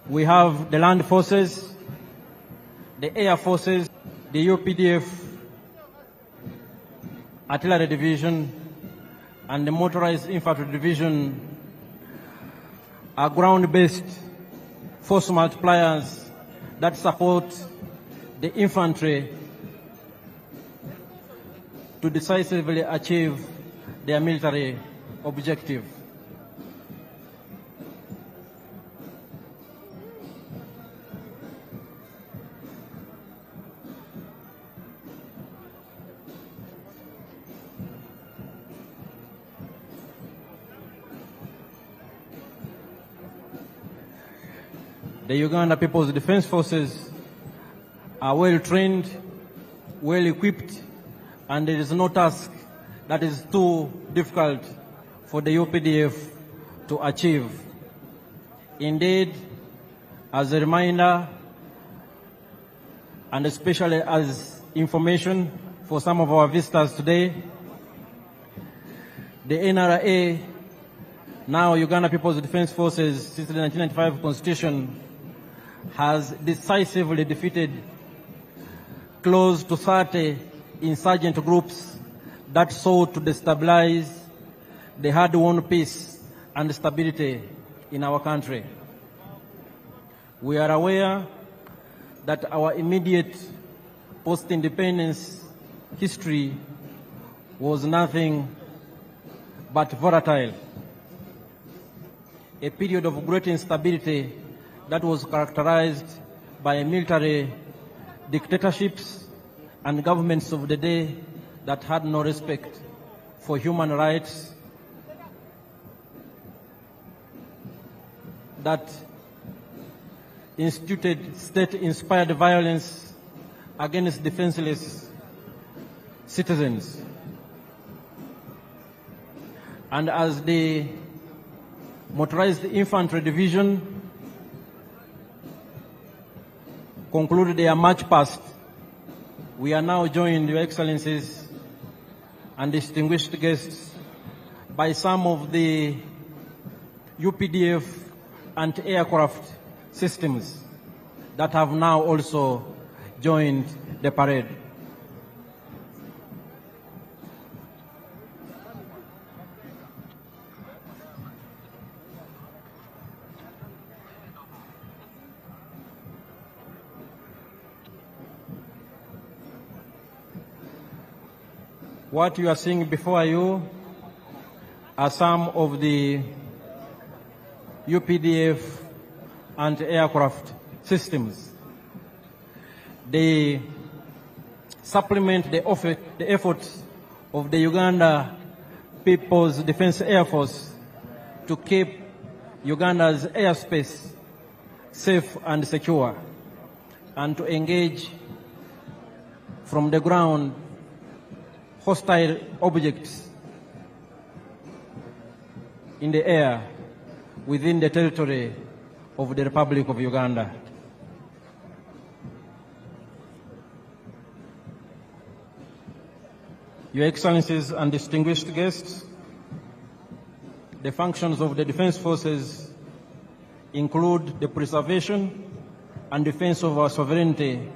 We have the land forces, the air forces, the UPDF, artillery division, and the motorized infantry division are ground-based force multipliers that support the infantry to decisively achieve their military objective. The Uganda People's Defense Forces are well trained, well equipped, and there is no task that is too difficult for the UPDF to achieve. Indeed, as a reminder, and especially as information for some of our visitors today, the NRA, now Uganda People's Defense Forces, since the 1995 Constitution, has decisively defeated close to 30 insurgent groups that sought to destabilize the hard-won peace and stability in our country. We are aware that our immediate post-independence history was nothing but volatile, a period of great instability that was characterized by military dictatorships and governments of the day that had no respect for human rights, that instituted state-inspired violence against defenseless citizens. And as the motorized infantry division concluded their march past, we are now joined, Your Excellencies and distinguished guests, by some of the UPDF anti-aircraft systems that have now also joined the parade. What you are seeing before you are some of the UPDF anti-aircraft systems. They supplement the efforts of the Uganda People's Defense Air Force to keep Uganda's airspace safe and secure, and to engage from the ground hostile objects in the air within the territory of the Republic of Uganda. Your Excellencies and distinguished guests, the functions of the Defense Forces include the preservation and defense of our sovereignty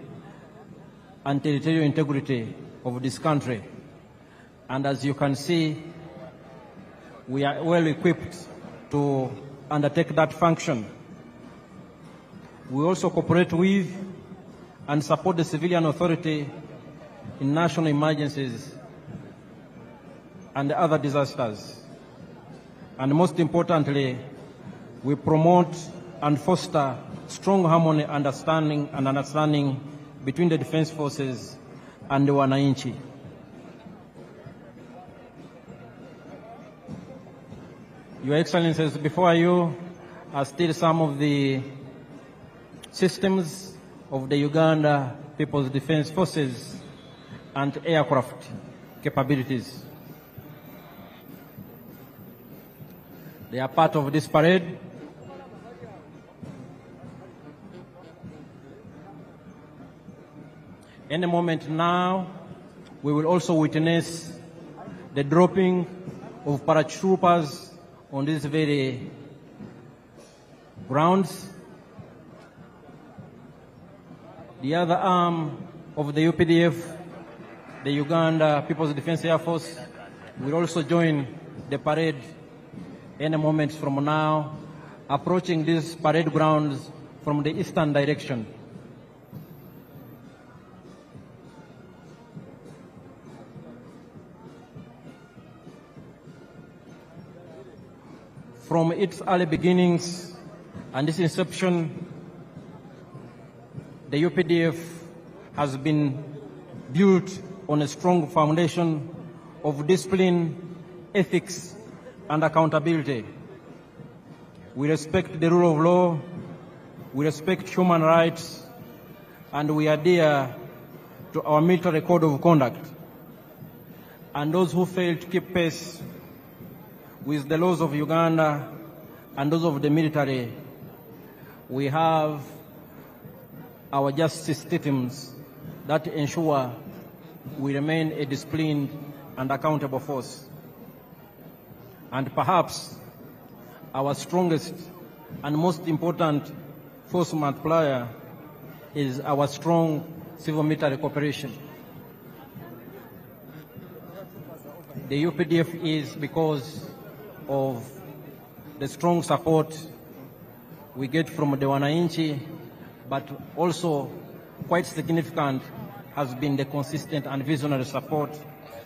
and territorial integrity of this country. And as you can see, we are well equipped to undertake that function. We also cooperate with and support the civilian authority in national emergencies and other disasters. And most importantly, we promote and foster strong harmony, understanding between the Defense Forces and the wananchi. Your Excellencies, before you are still some of the systems of the Uganda People's Defense Forces and aircraft capabilities. They are part of this parade. Any moment now, we will also witness the dropping of paratroopers on these very grounds The other arm of the UPDF, the Uganda People's Defense Air Force, will also join the parade any moment from now, approaching these parade grounds from the eastern direction. From its early beginnings and its inception, the UPDF has been built on a strong foundation of discipline, ethics, and accountability. We respect the rule of law, we respect human rights, and we adhere to our military code of conduct. And those who fail to keep pace with the laws of Uganda and those of the military, we have our justice systems that ensure we remain a disciplined and accountable force. And perhaps our strongest and most important force multiplier is our strong civil-military cooperation. The UPDF is because of the strong support we get from the Wananchi, but also quite significant has been the consistent and visionary support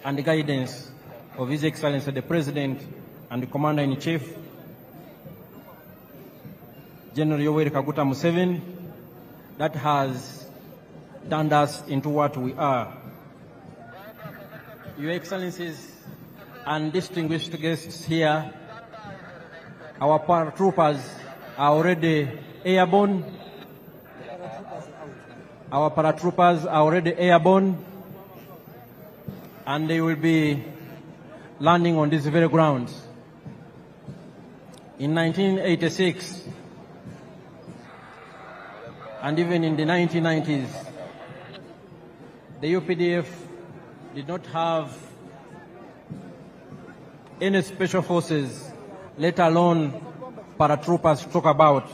and the guidance of His Excellency the President and the Commander-in-Chief, General Yoweri Kaguta Museveni, that has turned us into what we are. Your Excellencies and distinguished guests here, our paratroopers are already airborne. Our paratroopers are already airborne, and they will be landing on these very grounds. In 1986, and even in the 1990s, the UPDF did not have any special forces, let alone paratroopers to talk about.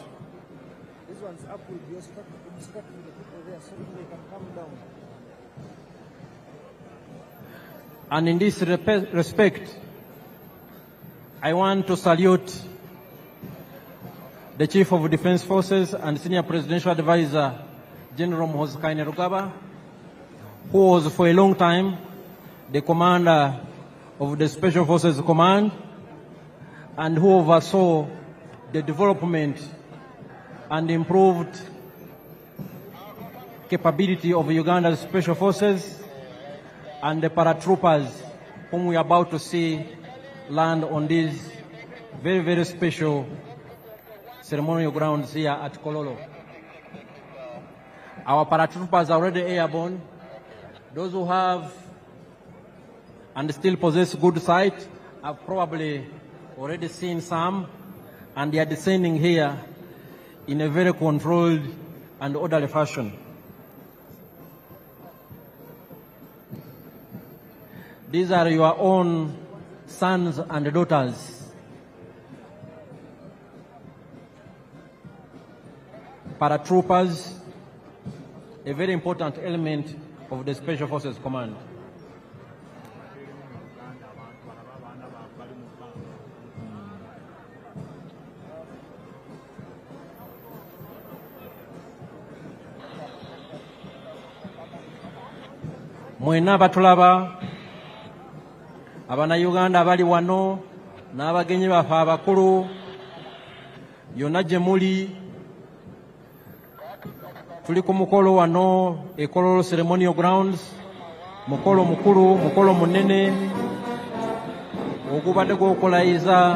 And in this respect, I want to salute the Chief of Defense Forces and Senior Presidential Advisor, General Muhoozi, who was for a long time the commander of the Special Forces Command and who oversaw the development and improved capability of Uganda's Special Forces and the paratroopers whom we are about to see land on these very, very special ceremonial grounds here at Kololo. Our paratroopers are already airborne. Those who have and still possess good sight have probably already seen some, and they are descending here in a very controlled and orderly fashion. These are your own sons and daughters. Paratroopers, a very important element of the Special Forces Command. Mwena batulaba Abannayuganda abali wano n'abagenyi baffe abakulu yonna gye muli, tuli ku mukolo wano e Kololo Ceremonial Grounds, mukolo mukulu, mukolo munene ogubadde gw'okulayiza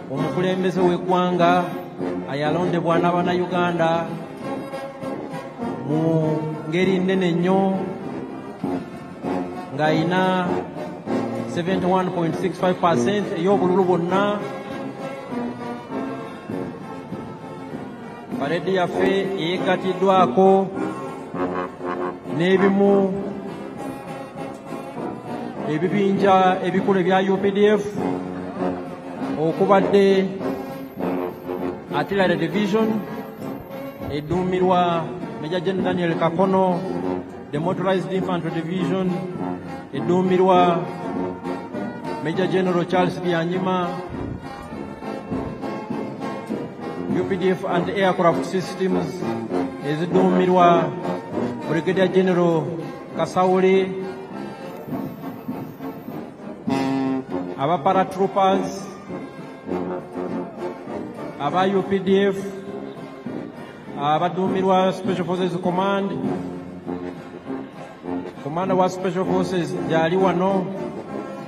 omukulembeze w'eggwanga ayalondebwa n'Abannayuganda mu ngeri nnene nnyo ng'ayina 71.65% ey'obululu bwonna. Paredi yaffe eyeggatiddwako n'ebimu ebibinja ebikulu ebya UPDF okubadde Artillery Division eduumirwa Major General Daniel Kakono, the Motorized Infantry Division, Edumirwa, Major General Charles Bianyima, UPDF and Aircraft Systems, Edumirwa, Brigadier General Kasauli, our paratroopers, our UPDF, Abadumirwa Special Forces Command, Commander wa Special Forces Jali wano,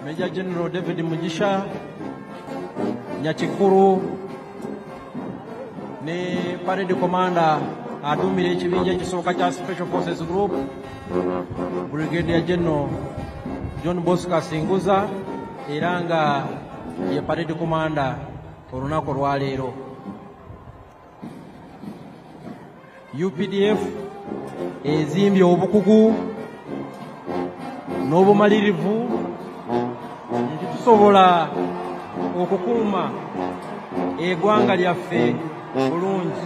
Major General David Mujisha, Nyachikuru, ne Parade Commander adumire ekibinja ekisooka kya Special Forces Group, Brigadier General John Bosco Singuza, era nga ye Parade Commander olunaku lwaleero. UPDF ezimbye obukugu n'obumalirivu nti tusobola okukuuma eggwanga lyaffe bulungi.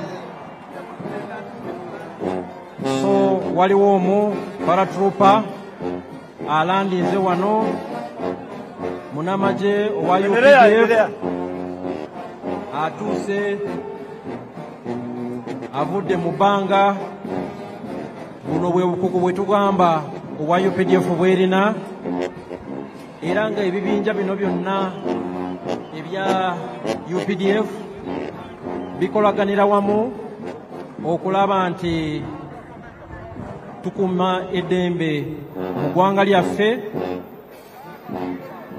So waliwo omu paratrooper alandinze wano, munamaje owa UPDF atuuse avudde mu bbanga. Buno bwe bukugu bwe tugamba obwa UPDF bwerina, era nga ebibinja bino byonna ebya UPDF bikolaganira wamu okulaba nti tukuuma eddembe mu ggwanga lyaffe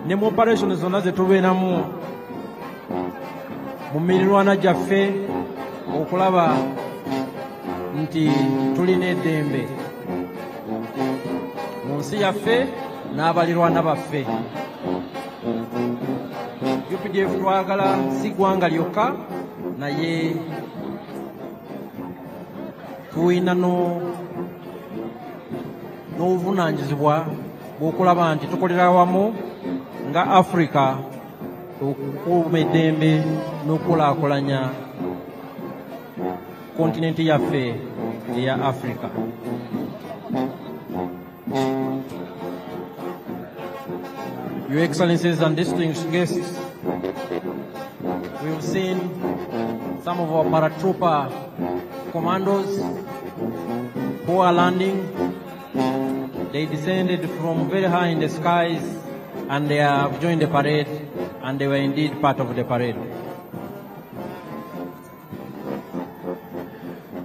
ne mu operation zonna ze tubeeramu mu mirirwana gyaffe okulaba nti tulina eddembe mu nsi yaffe n'abalirwana baffe. UPDF twagala si ggwanga lyokka, naye tulina n'obuvunaanyizibwa bw'okulaba nti tukolera wamu nga Africa okukuuma eddembe n'okulaakulanya kontinenti yaffe eya Africa. Your Excellencies and distinguished guests, we've seen some of our paratrooper commandos who are landing. They descended from very high in the skies and they have joined the parade, and they were indeed part of the parade.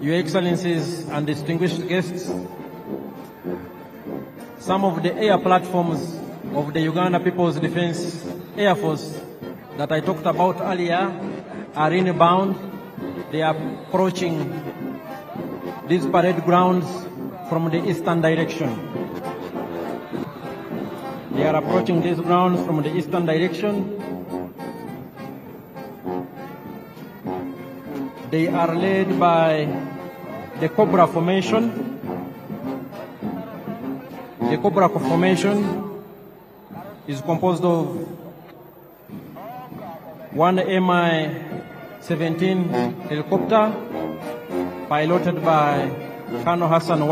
Your Excellencies and distinguished guests, some of the air platforms of the Uganda People's Defense Air Force that I talked about earlier are inbound. They are approaching these parade grounds from the eastern direction. They are approaching these grounds from the eastern direction. They are led by the Cobra Formation. The Cobra Formation is composed of one Mi-17 helicopter piloted by Colonel Hassan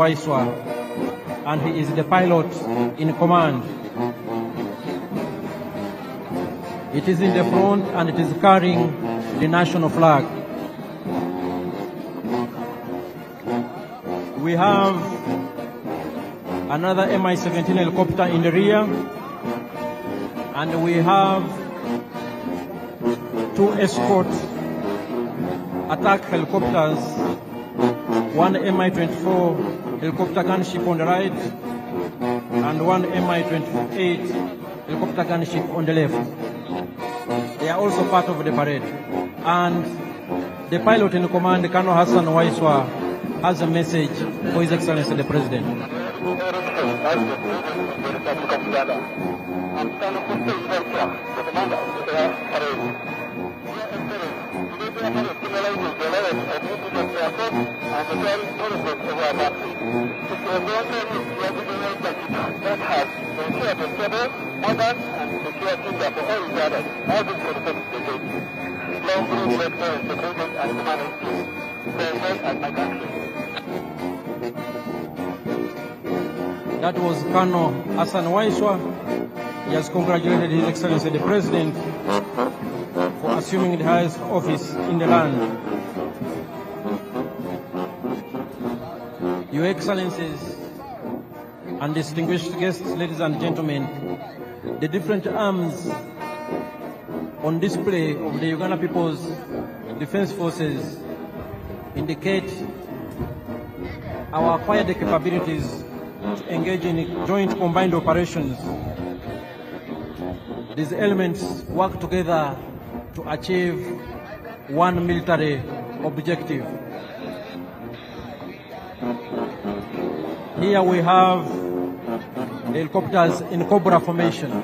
and he is the pilot in command. It is in the front and it is carrying the national flag. We have another Mi-17 helicopter in the rear, and we have two escort attack helicopters, one Mi-24 helicopter gunship on the right and one Mi-28 helicopter gunship on the left. They are also part of the parade. And the pilot in command, Colonel Hassan has a message for His Excellency the President. That was Colonel Hassan. He has congratulated His Excellency the President for assuming the highest office in the land. Your Excellencies and distinguished guests, ladies and gentlemen, the different arms on display of the Uganda People's Defense Forces indicate our acquired capabilities to engage in joint combined operations. These elements work together to achieve one military objective. Here we have helicopters in Cobra formation.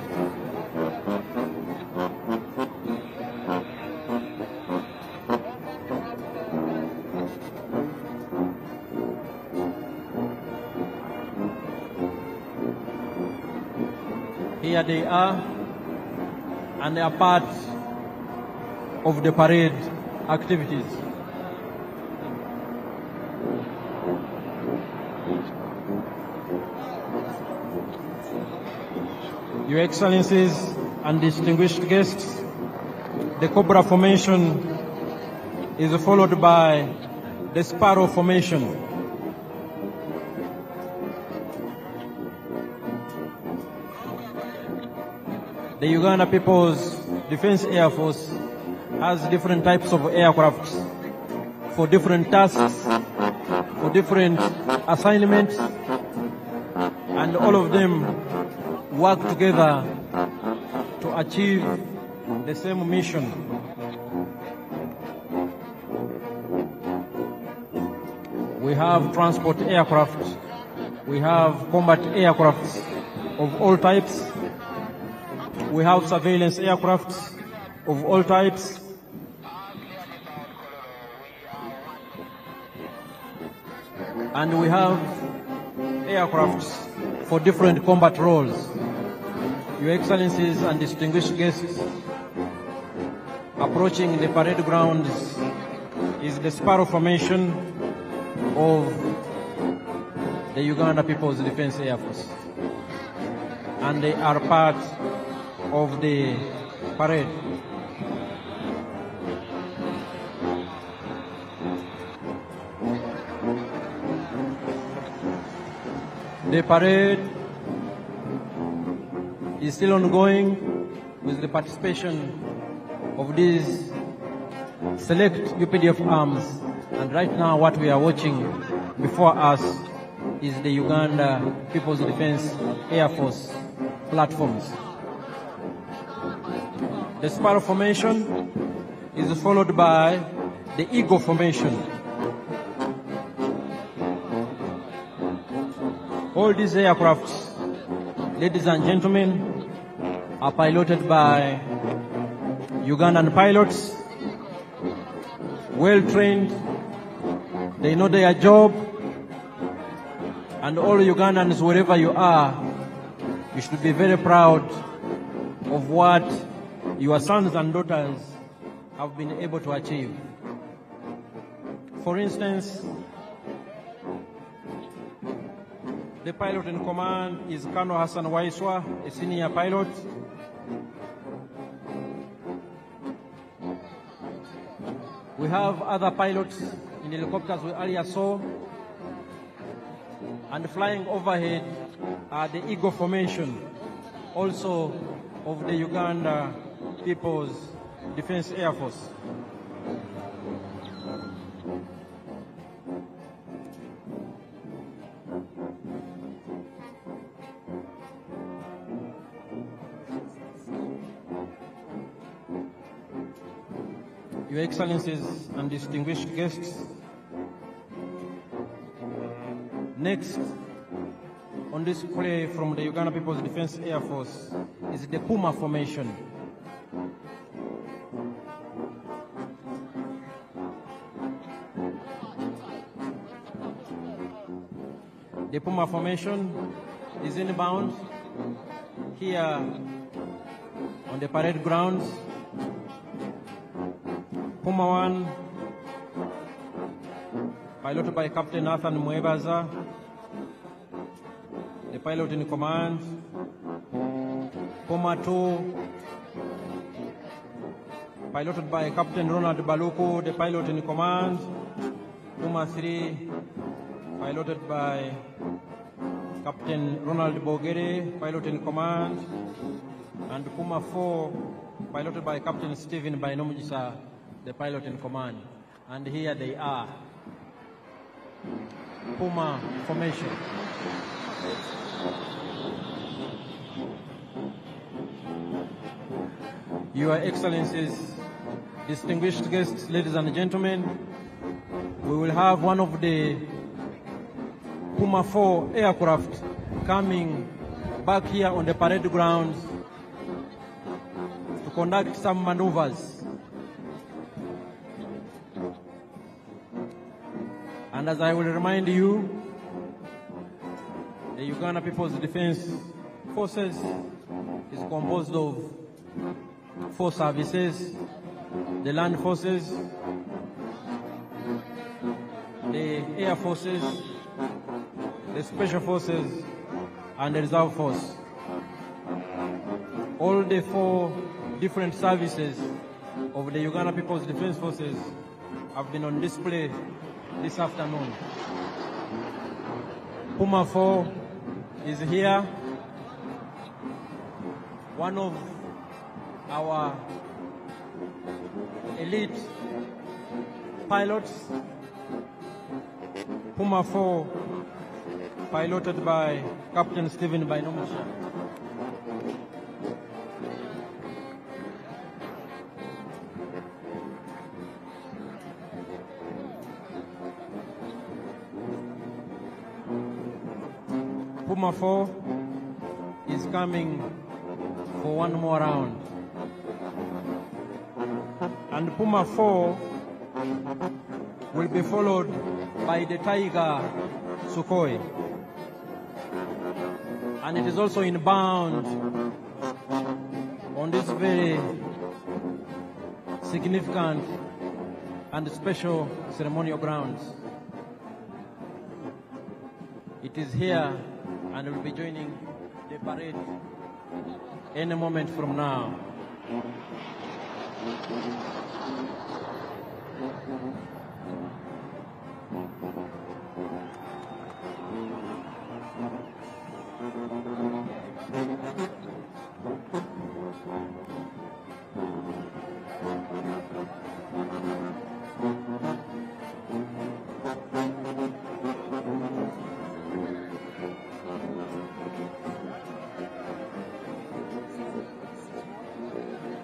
Here they are, and they are part of the parade activities. Your Excellencies and distinguished guests, the Cobra formation is followed by the Sparrow formation. The Uganda People's Defense Air Force has different types of aircraft for different tasks, for different assignments, and all of them work together to achieve the same mission. We have transport aircraft, we have combat aircraft of all types, we have surveillance aircraft of all types, and we have aircrafts for different combat roles. Your Excellencies and distinguished guests, approaching the parade grounds is the Sparrow formation of the Uganda People's Defense Air Force, and they are part of the parade. The parade is still ongoing with the participation of these select UPDF arms, and right now what we are watching before us is the Uganda People's Defense Air Force platforms. The Sparrow formation is followed by the Eagle formation. All these aircrafts, ladies and gentlemen, are piloted by Ugandan pilots, well trained, they know their job, and all Ugandans, wherever you are, you should be very proud of what your sons and daughters have been able to achieve. For instance, the pilot in command is Colonel Hassan, a senior pilot. We have other pilots in helicopters we earlier saw, and flying overhead are the Eagle formation, also of the Uganda People's Defense Air Force. Your Excellencies and distinguished guests, next on display from the Uganda People's Defense Air Force is the Puma formation. The Puma formation is inbound here on the parade grounds. Puma 1, piloted by Captain Nathan Mwebaza, the pilot in command. Puma 2, piloted by Captain Ronald Baluku, the pilot in command. Puma 3, piloted by Captain Ronald Bogere, pilot in command. And Puma 4, piloted by Captain Stephen Bainomujisa, the pilot in command. And here they are. Puma formation. Your Excellencies, distinguished guests, ladies and gentlemen, we will have one of the Puma 4 aircraft coming back here on the parade grounds to conduct some maneuvers. And as I will remind you, the Uganda People's Defense Forces is composed of 4 services: the Land Forces, the Air Forces, the Special Forces, and the Reserve Force. All the 4 different services of the Uganda People's Defense Forces have been on display this afternoon. Puma 4 is here, one of our elite pilots. Puma 4, piloted by Captain Stephen Bainomujisa. Puma 4 is coming for one more round. And Puma 4 will be followed by the Tiger Sukhoi. And it is also inbound on this very significant and special ceremonial grounds. It is here and will be joining the parade any moment from now.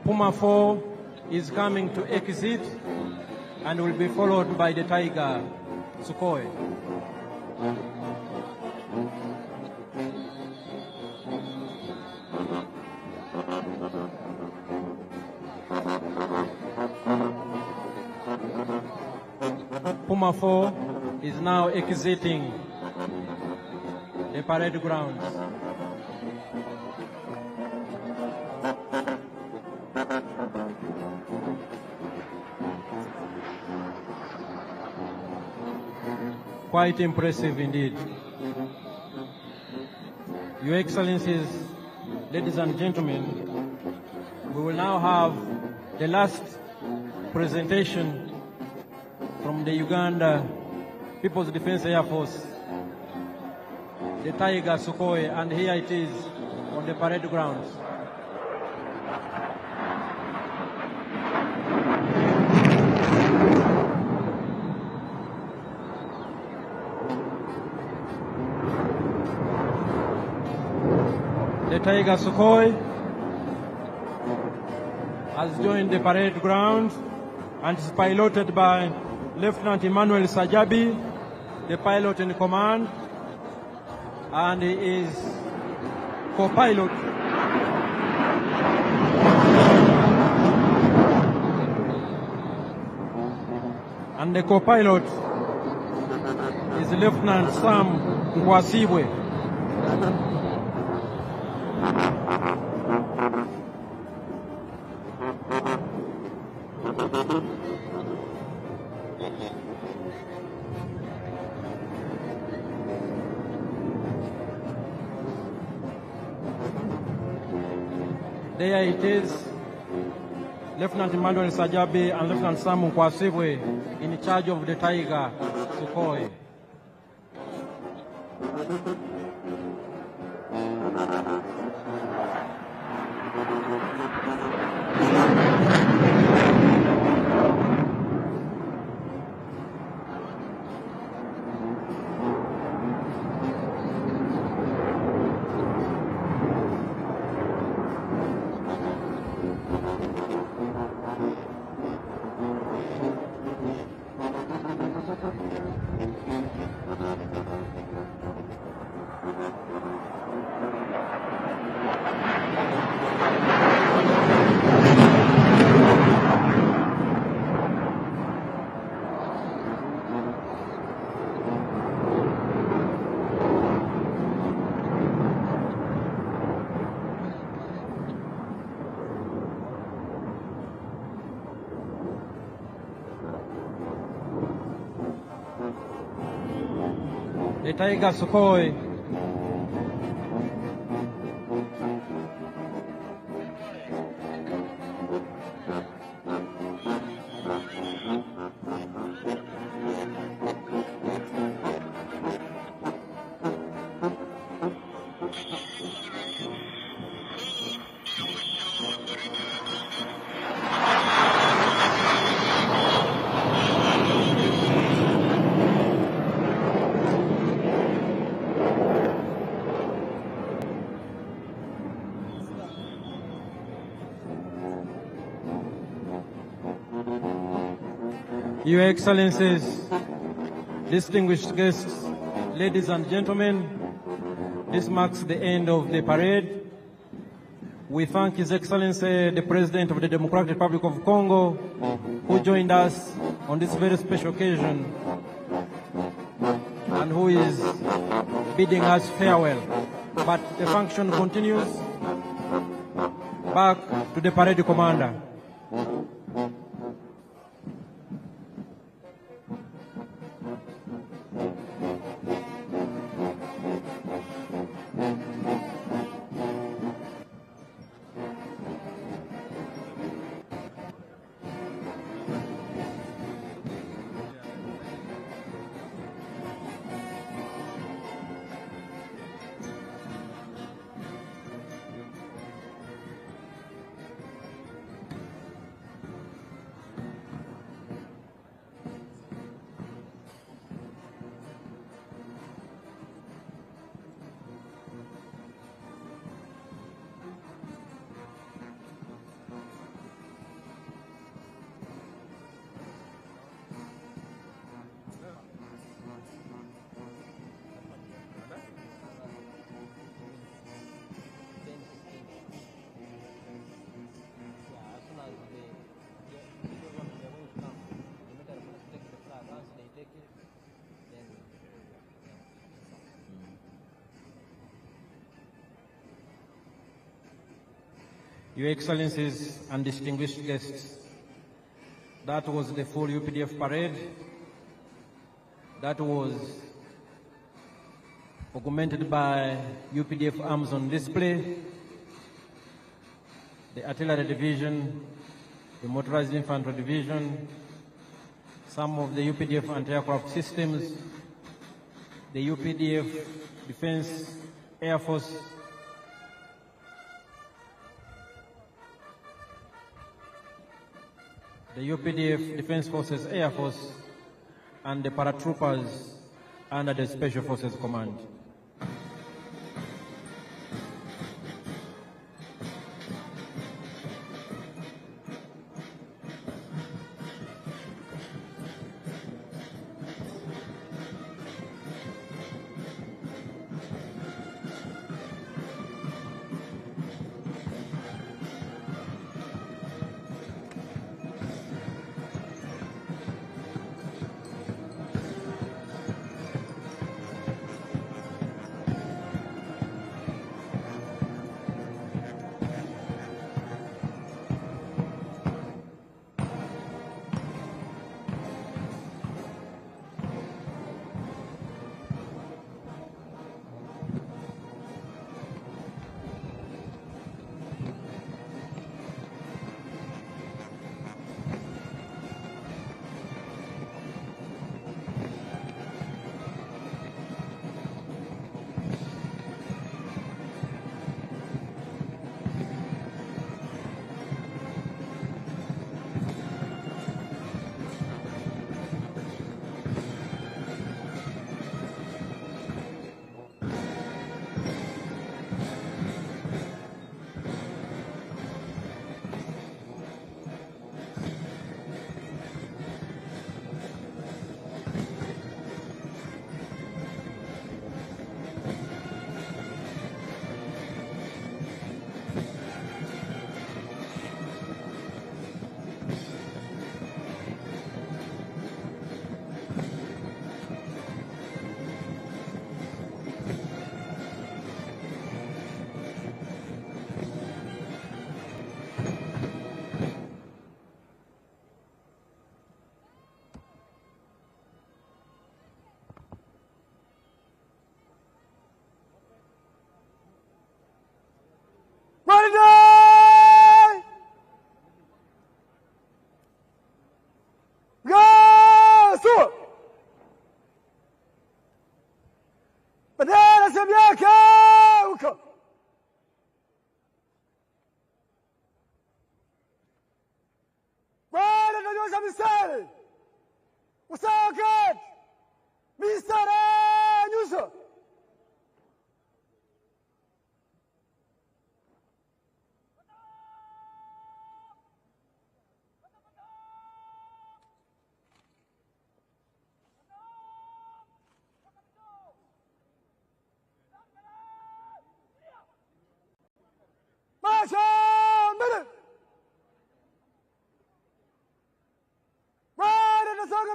Puma 4 is coming to exit and will be followed by the Tiger Sukhoi. Puma 4 is now exiting the parade grounds. Quite impressive indeed. Your Excellencies, ladies and gentlemen, we will now have the last presentation from the Uganda People's Defense Air Force, the Tiger Sukhoi, and here it is on the parade grounds. The Tiger Sukhoi has joined the parade ground and is piloted by Lieutenant Emmanuel Sajabi, the pilot in command, and he is co-pilot and the co-pilot is Lieutenant Sam Ngwasibwe. There it is. Lieutenant Emmanuel Sajabi and Lieutenant Sam Kwasibwe in charge of the Tiger Sukhoi. The Tiger Sukhoi. Your Excellencies, distinguished guests, ladies and gentlemen, this marks the end of the parade. We thank His Excellency, the President of the Democratic Republic of Congo, who joined us on this very special occasion and who is bidding us farewell. But the function continues. Back to the parade commander. Your Excellencies and distinguished guests, that was the full UPDF parade. That was augmented by UPDF arms on display, the artillery division, the motorized infantry division, some of the UPDF anti-aircraft systems, the UPDF Defense Air Force, the UPDF Defense Forces Air Force, and the paratroopers under the Special Forces Command.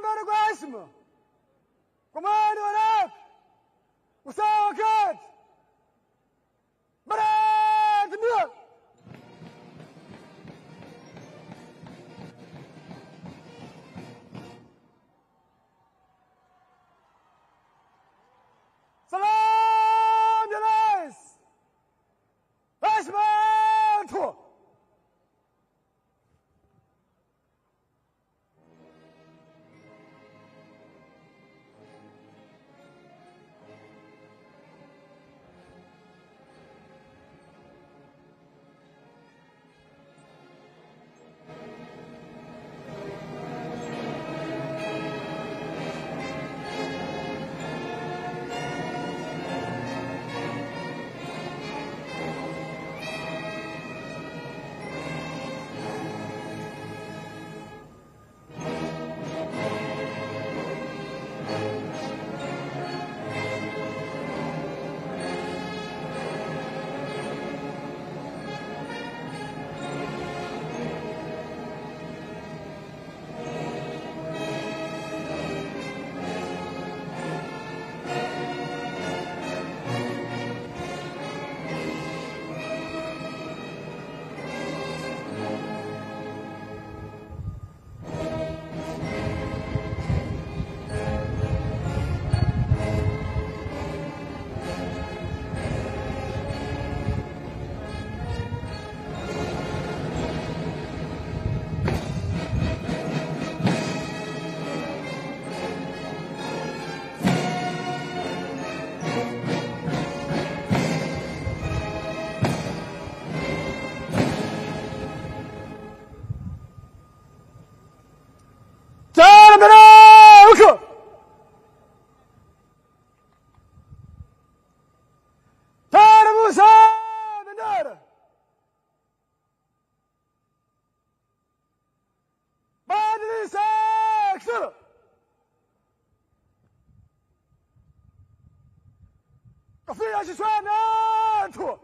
mbele kwa heshima, kwa maana wanawake, usawa wa kati, baraka ndio salam ya Rais, heshima tu. kafia shishwana tu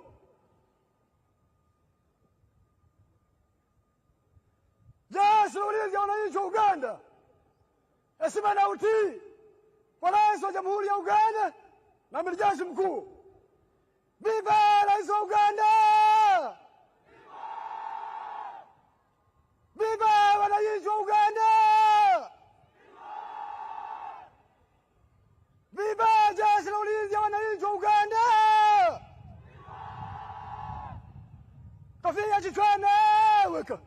jeshi la ulinzi wa wananchi wa Uganda, heshima na utii kwa Rais wa Jamhuri ya Uganda na Amiri Jeshi Mkuu. Viva Rais wa Uganda! Viva wananchi wa Uganda! Viva jeshi la ulinzi wa wananchi wa Uganda! Kafia kichwani weka.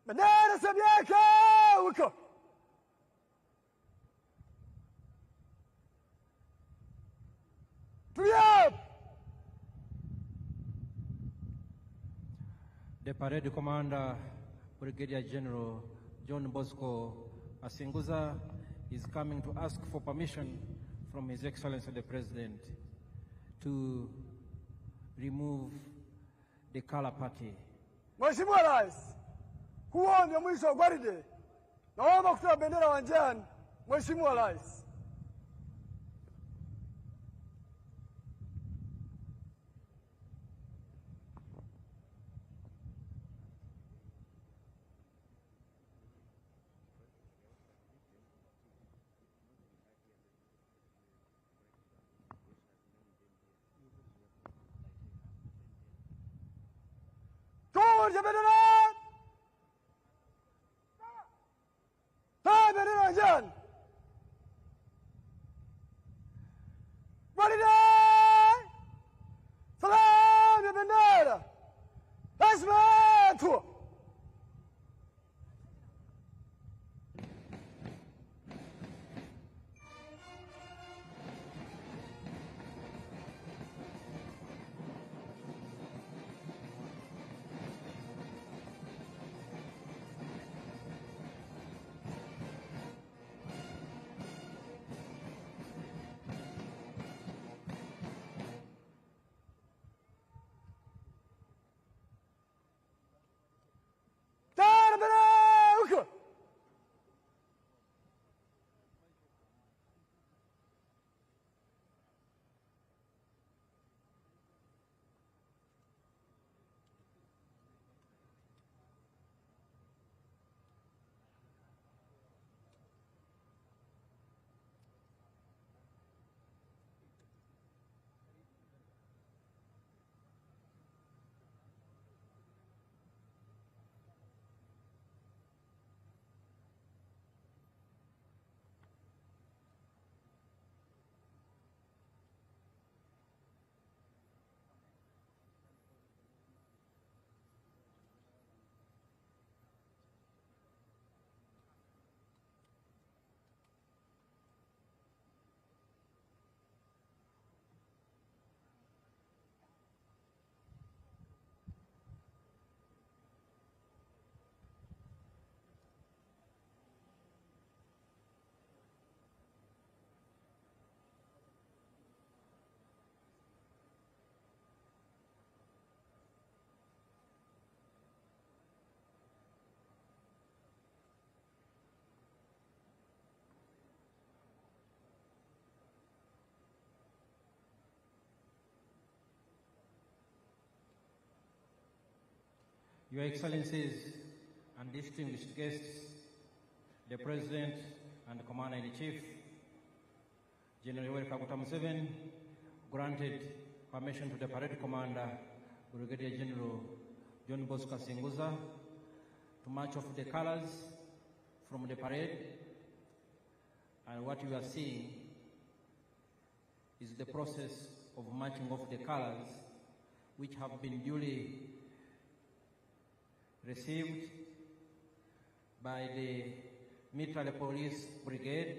Bendera Samia wiko. The Parade Commander, Brigadier General John Bosco Asinguza, is coming to ask for permission from His Excellency the President to remove the color party. Mheshimiwa Rais, huo ndio mwisho wa gwaride. Naomba kutoa bendera uwanjani, Mheshimiwa Rais. Turja bendera! Toa bendera uwanjani! Gwaride! Salamu ya bendera! Heshima tu! Your Excellencies and distinguished guests, the President and Commander-in-Chief, General Yoweri Kaguta Museveni, granted permission to the Parade Commander, Brigadier General John Bosco Singuza, to march off the colors from the parade. And what you are seeing is the process of marching off the colors, which have been duly received by the Military Police Brigade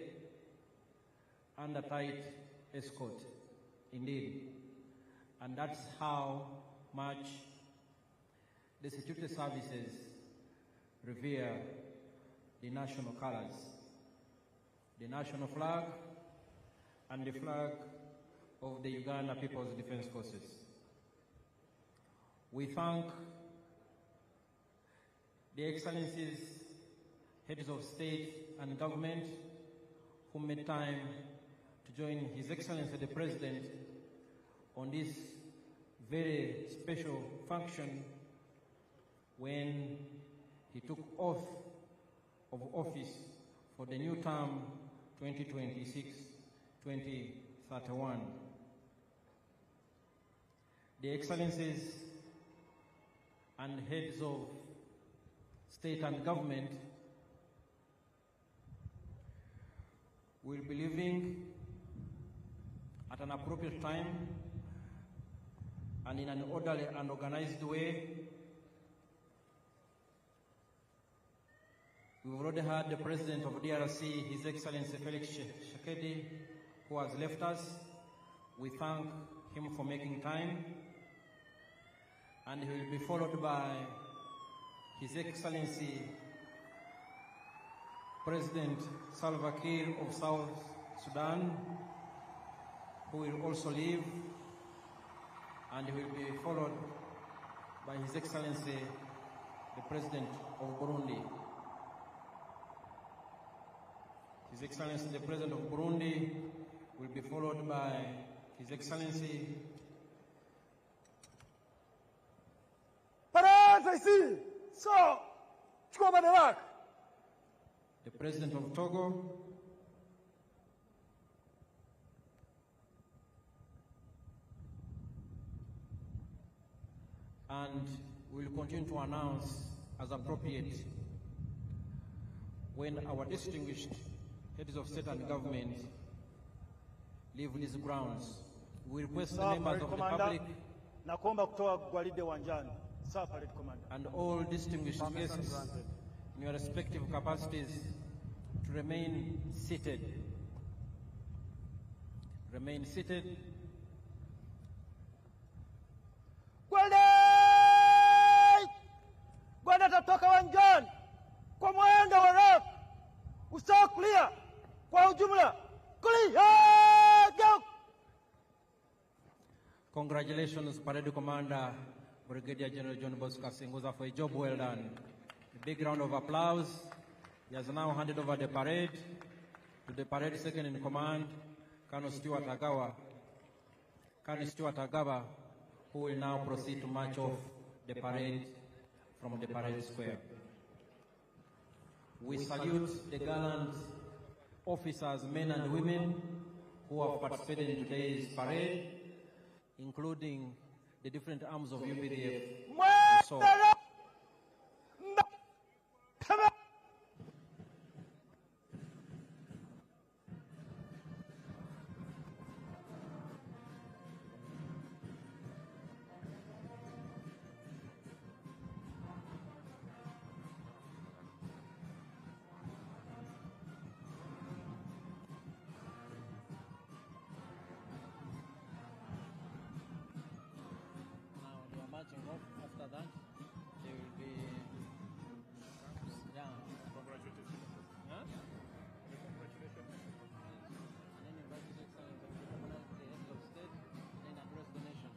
under tight escort, indeed. And that's how much the security services revere the national colors, the national flag, and the flag of the Uganda People's Defense Forces. We thank the Excellencies, heads of state and government, who made time to join His Excellency the President on this very special function when he took oath of office for the new term 2026-2031. The Excellencies and heads of state and government will be leaving at an appropriate time and in an orderly and organized way. We've already heard the President of DRC, His Excellency Felix Tshisekedi, who has left us. We thank him for making time, and he will be followed by His Excellency President Salva Kiir of South Sudan, who will also leave, and he will be followed by His Excellency the President of Burundi. His Excellency the President of Burundi will be followed by His Excellency the President of Togo, and we will continue to announce as appropriate when our distinguished heads of state and government leave these grounds. We request the members of the public and all distinguished guests in your respective capacities to remain seated. Remain seated. Gwanda tatoka wanjani kwa mwendo wa rap usawa kulia kwa ujumla kulia. Congratulations, Parade Commander Brigadier General John Bosco Singuza, for a job well done. A big round of applause. He has now handed over the parade to the parade second in command, Colonel Stuart Agawa, who will now proceed to march off the parade from the parade square. We salute the gallant officers, men and women, who have participated in today's parade, including the different arms of UPDF. So, after that, they will be, yeah. Congratulations. Huh? Congratulations. And then invite His Excellency to recognize the heads of state and then address the nation.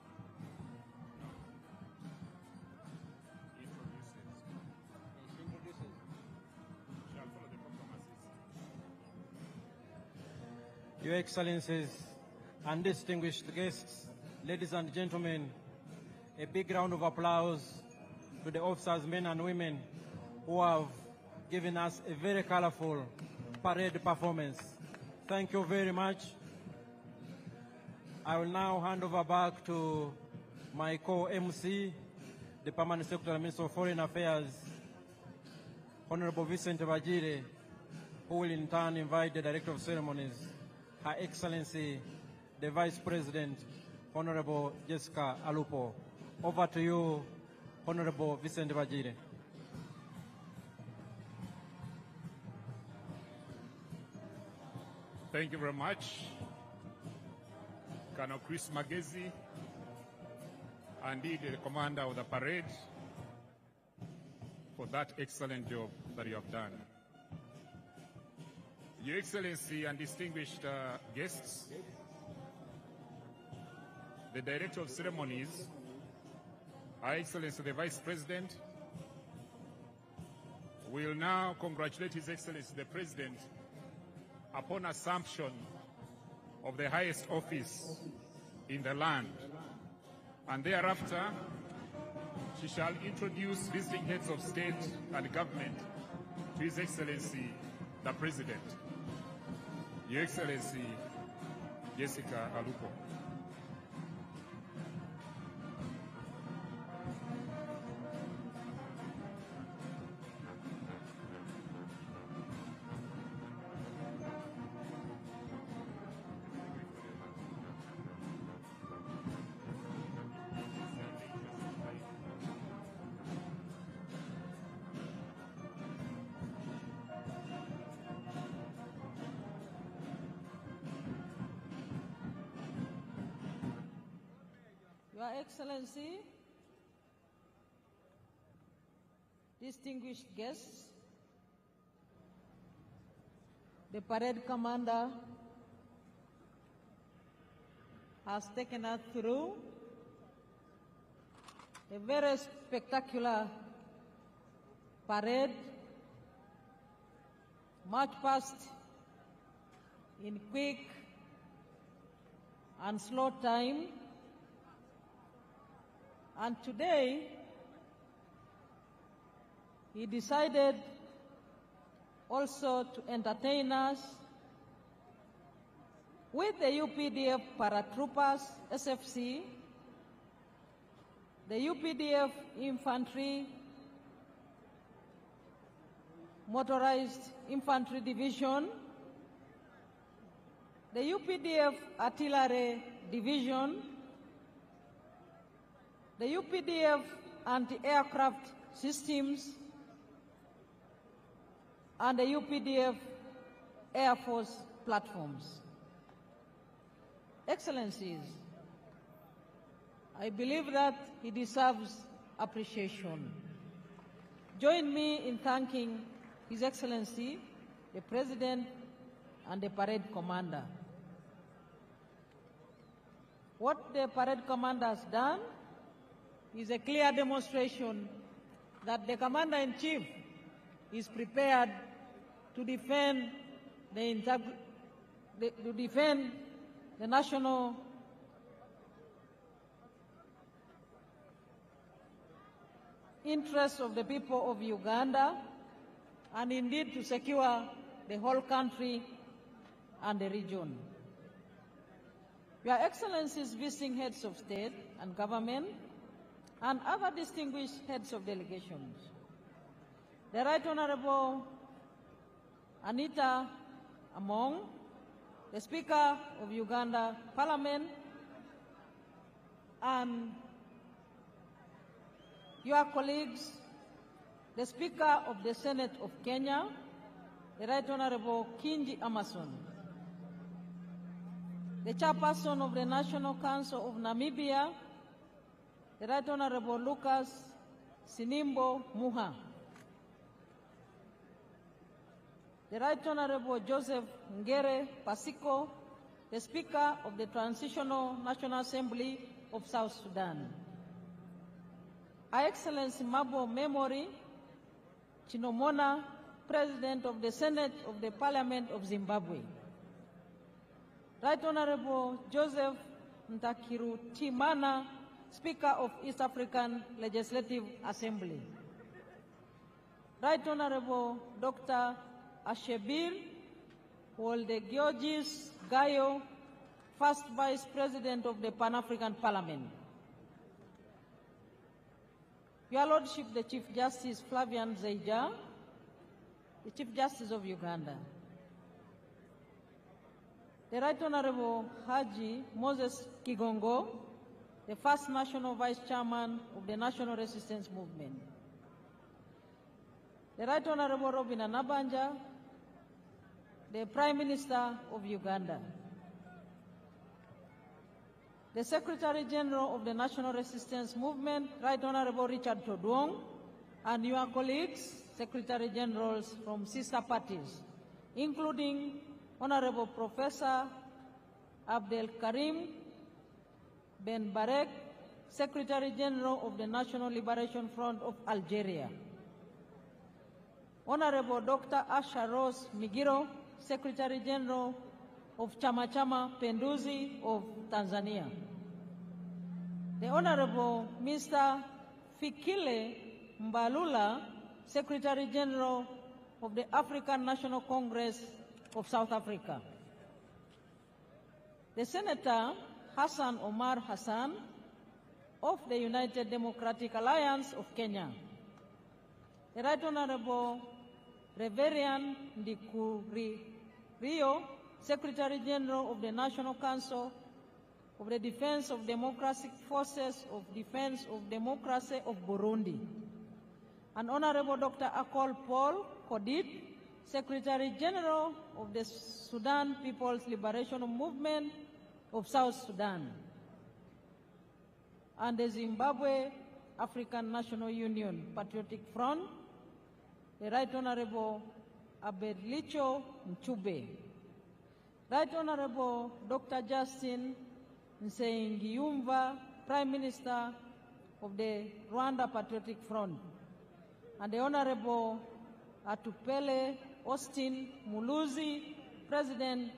He introduces. Shall follow the proclamations. Your Excellencies and distinguished guests, ladies and gentlemen, a big round of applause to the officers, men and women, who have given us a very colorful parade performance. Thank you very much. I will now hand over back to my co-MC, the Permanent Secretary Minister of Foreign Affairs, Honorable Vincent Bajire, who will in turn invite the Director of Ceremonies, Her Excellency, the Vice President, Honorable Jessica Alupo. Over to you, Honorable Vincent Bajire. Thank you very much, Colonel Chris Magezi, indeed the commander of the parade, for that excellent job that you have done. Your Excellency and distinguished guests, the Director of Ceremonies, Her Excellency the Vice President, will now congratulate His Excellency the President upon assumption of the highest office in the land, and thereafter she shall introduce visiting heads of state and government to His Excellency the President. Your Excellency Jessica Alupo. Your Excellency, distinguished guests, the parade commander has taken us through a very spectacular parade, march past in quick and slow time. And today, he decided also to entertain us with the UPDF paratroopers, SFC, the UPDF Infantry, Motorized Infantry Division, the UPDF Artillery Division, the UPDF Anti-Aircraft Systems, and the UPDF Air Force platforms. Excellencies, I believe that he deserves appreciation. Join me in thanking His Excellency, the President, and the Parade Commander. What the Parade Commander has done is a clear demonstration that the Commander-in-Chief is prepared to defend the national interests of the people of Uganda, and indeed to secure the whole country and the region. Your Excellencies, visiting heads of state and government, and other distinguished heads of delegations, the Right Honorable Anita Among, the Speaker of Uganda Parliament, and your colleagues, the Speaker of the Senate of Kenya, the Right Honorable Kingi Amason, the Chairperson of the National Council of Namibia, the Right Honorable Lucas Sinimbo Muha, the Right Honorable Joseph Ngere Pasiko, the Speaker of the Transitional National Assembly of South Sudan, Her Excellency Mabo Memory Chinomona, President of the Senate of the Parliament of Zimbabwe, Right Honorable Joseph Ntakirutimana, Speaker of East African Legislative Assembly. Right Honorable Dr. Ashebir Wolde-Georgis Gayo, First Vice President of the Pan-African Parliament. Your Lordship, the Chief Justice Flavian Zeija, the Chief Justice of Uganda. The Right Honorable Haji Moses Kigongo, the First National Vice Chairman of the National Resistance Movement. The Right Honorable Robin Anabanja, the Prime Minister of Uganda. The Secretary General of the National Resistance Movement, Right Honorable Richard Todwong, and your colleagues, Secretary Generals from sister parties, including Honorable Professor Abdel Karim Ben Barek, Secretary General of the National Liberation Front of Algeria. Honorable Dr. Asha Rose Migiro, Secretary General of Chama Chama Penduzi of Tanzania. The Honorable Mr. Fikile Mbalula, Secretary General of the African National Congress of South Africa. The Senator Hassan Omar Hassan of the United Democratic Alliance of Kenya. The Right Honorable Reverend Ndikuri Rio, Secretary General of the National Council of the Defense of Democratic Forces of Defense of Democracy of Burundi. And Honorable Dr. Akol Paul Kodit, Secretary General of the Sudan People's Liberation Movement of South Sudan. And the Zimbabwe African National Union Patriotic Front, the Right Honorable Abedlicho Mchube. Right Honorable Dr. Justin Nsengiyumva, Prime Minister of the Rwanda Patriotic Front, and the Honorable Atupele Austin Muluzi, President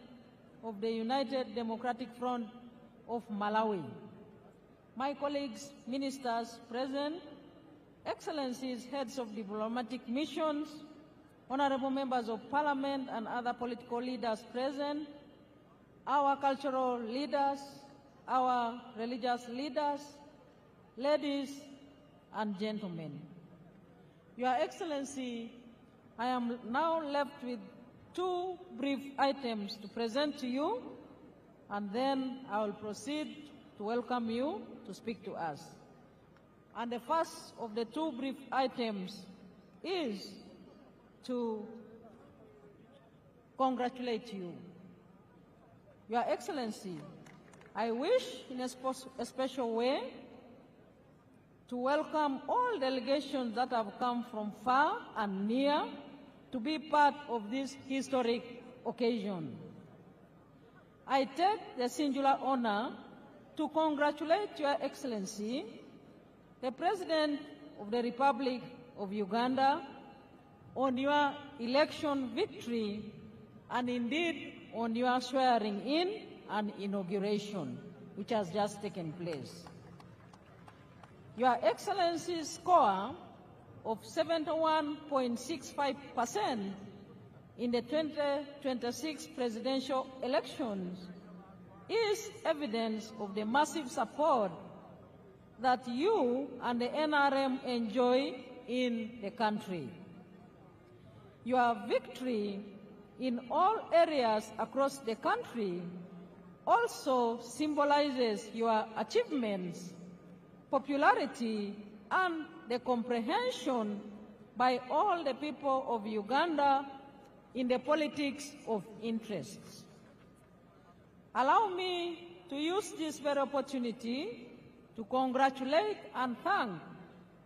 of the United Democratic Front of Malawi. My colleagues, ministers present, Excellencies, heads of diplomatic missions, honorable members of parliament and other political leaders present, our cultural leaders, our religious leaders, ladies and gentlemen. Your Excellency, I am now left with two brief items to present to you, and then I will proceed to welcome you to speak to us. And the first of the two brief items is to congratulate you. Your Excellency, I wish in a special way to welcome all delegations that have come from far and near to be part of this historic occasion. I take the singular honor to congratulate Your Excellency, the President of the Republic of Uganda, on your election victory and indeed on your swearing in and inauguration, which has just taken place. Your Excellency's score of 71.65% in the 2026 presidential elections is evidence of the massive support that you and the NRM enjoy in the country. Your victory in all areas across the country also symbolizes your achievements, popularity, and the comprehension by all the people of Uganda in the politics of interests. Allow me to use this very opportunity to congratulate and thank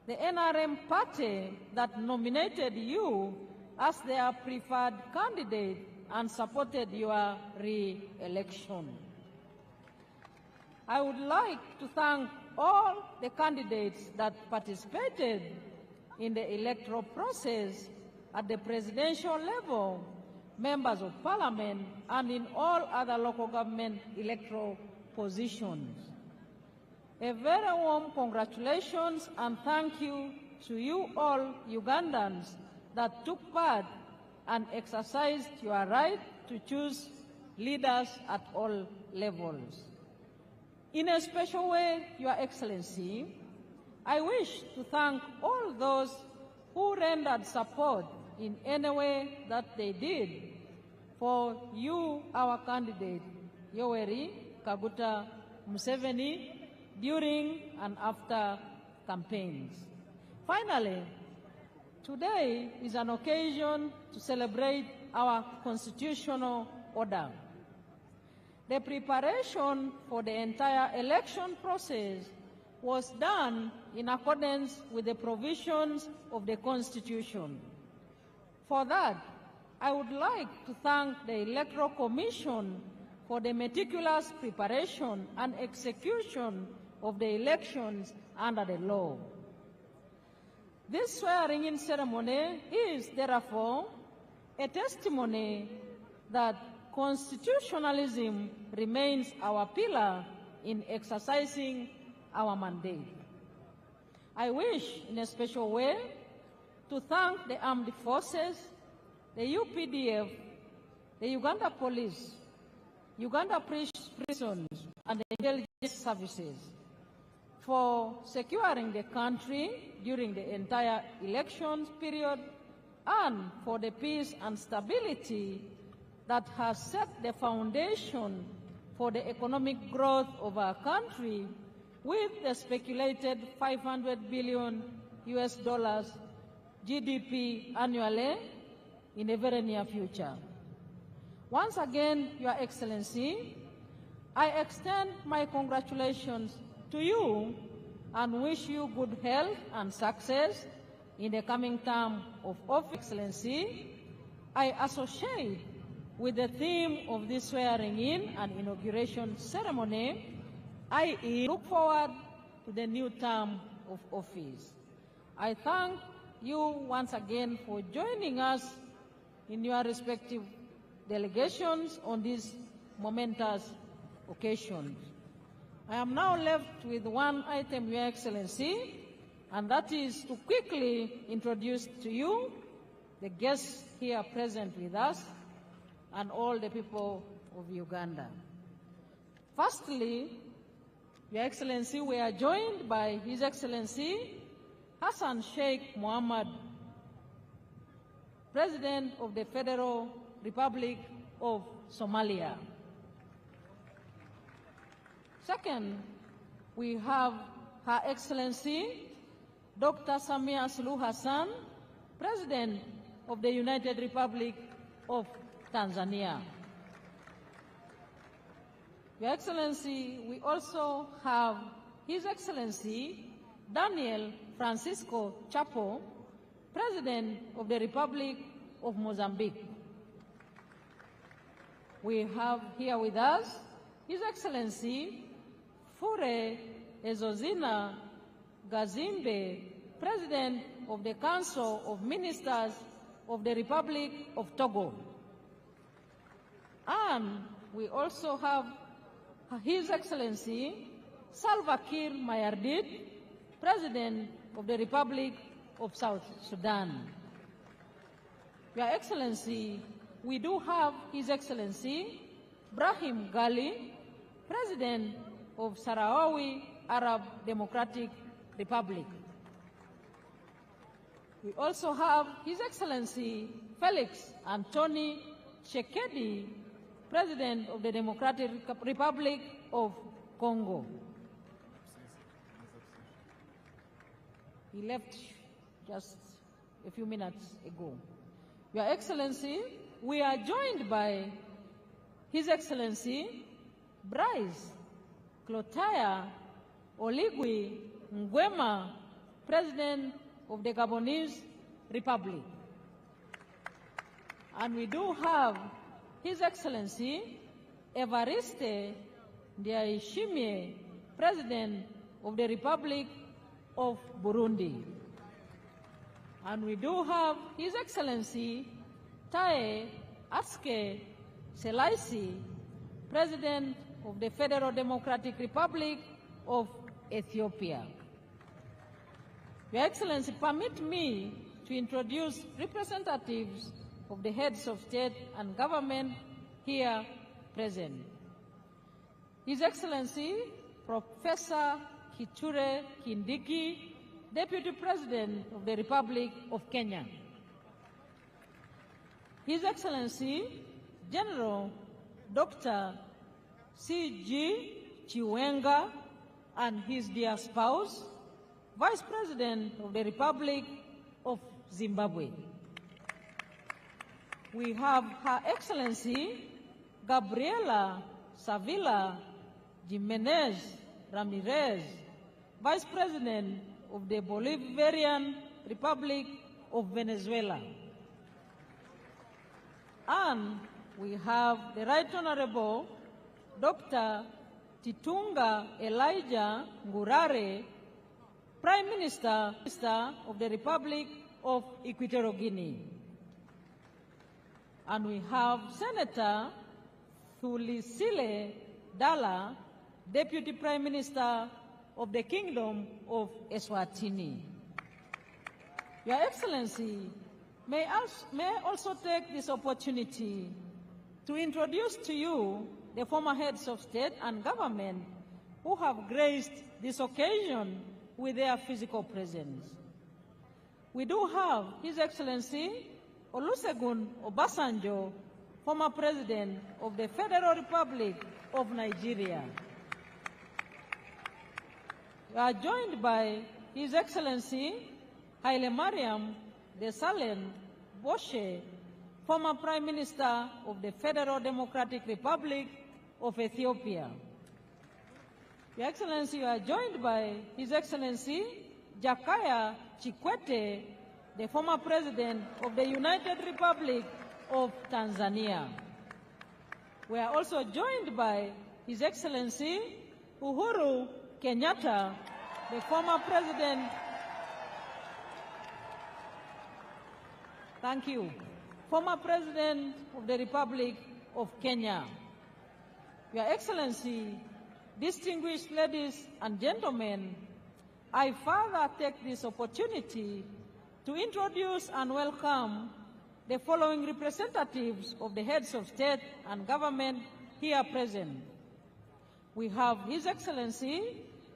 the NRM party that nominated you as their preferred candidate and supported your re-election. I would like to thank all the candidates that participated in the electoral process at the presidential level, members of parliament, and in all other local government electoral positions. A very warm congratulations and thank you to you all Ugandans that took part and exercised your right to choose leaders at all levels. In a special way, Your Excellency, I wish to thank all those who rendered support in any way that they did for you, our candidate, Yoweri, Kaguta, Museveni, during and after campaigns. Finally, today is an occasion to celebrate our constitutional order. The preparation for the entire election process was done in accordance with the provisions of the Constitution. For that, I would like to thank the Electoral Commission for the meticulous preparation and execution of the elections under the law. This swearing-in ceremony is, therefore, a testimony that constitutionalism remains our pillar in exercising our mandate. I wish, in a special way, to thank the armed forces, the UPDF, the Uganda Police, Uganda prisons, and the intelligence services for securing the country during the entire elections period and for the peace and stability that has set the foundation for the economic growth of our country with the speculated $500 billion GDP annually in the very near future. Once again, Your Excellency, I extend my congratulations to you and wish you good health and success in the coming term of office. Excellency, I associate with the theme of this swearing-in and inauguration ceremony, i.e. look forward to the new term of office. I thank you once again for joining us in your respective delegations on these momentous occasions. I am now left with one item, Your Excellency, and that is to quickly introduce to you the guests here present with us and all the people of Uganda. Firstly, Your Excellency, we are joined by His Excellency Hassan Sheikh Mohammed, President of the Federal Republic of Somalia. Second, we have Her Excellency Dr. Samia Suluhu Hassan, President of the United Republic of Tanzania. Your Excellency, we also have His Excellency Daniel Francisco Chapo, President of the Republic of Mozambique. We have here with us His Excellency Fure Ezozina Gazimbe, President of the Council of Ministers of the Republic of Togo. And we also have His Excellency Salva Kiir Mayardit, President of the Republic of South Sudan. Your Excellency, we do have His Excellency Brahim Gali, President of Sahrawi Arab Democratic Republic. We also have His Excellency Felix Anthony Tshisekedi, President of the Democratic Republic of Congo. He left just a few minutes ago. Your Excellency, we are joined by His Excellency Bryce Clotaire Oligui Nguema, President of the Gabonese Republic. And we do have His Excellency Evariste Ndayishimiye, President of the Republic of Burundi. And we do have His Excellency Taye Atske Selassie, President of the Federal Democratic Republic of Ethiopia. Your Excellency, permit me to introduce representatives of the heads of state and government here present. His Excellency, Professor Kithure Kindiki, Deputy President of the Republic of Kenya. His Excellency, General Dr. C.G. Chiwenga and his dear spouse, Vice President of the Republic of Zimbabwe. We have Her Excellency Gabriela Savila Jimenez Ramirez, Vice President of the Bolivarian Republic of Venezuela. And we have the Right Honorable Dr. Titunga Elijah Ngurare, Prime Minister of the Republic of Equatorial Guinea. And we have Senator Thulisile Dala, Deputy Prime Minister of the Kingdom of Eswatini. Your Excellency, may I also take this opportunity to introduce to you the former heads of state and government who have graced this occasion with their physical presence. We do have His Excellency Olusegun Obasanjo, former President of the Federal Republic of Nigeria. We are joined by His Excellency Haile Mariam Desalegn Boshe, former Prime Minister of the Federal Democratic Republic of Ethiopia. Your Excellency, you are joined by His Excellency Jakaya Kikwete, the former President of the United Republic of Tanzania. We are also joined by His Excellency Uhuru Kenyatta, the former President. Thank you. Former President of the Republic of Kenya. Your Excellency, distinguished ladies and gentlemen, I further take this opportunity to introduce and welcome the following representatives of the heads of state and government here present. We have His Excellency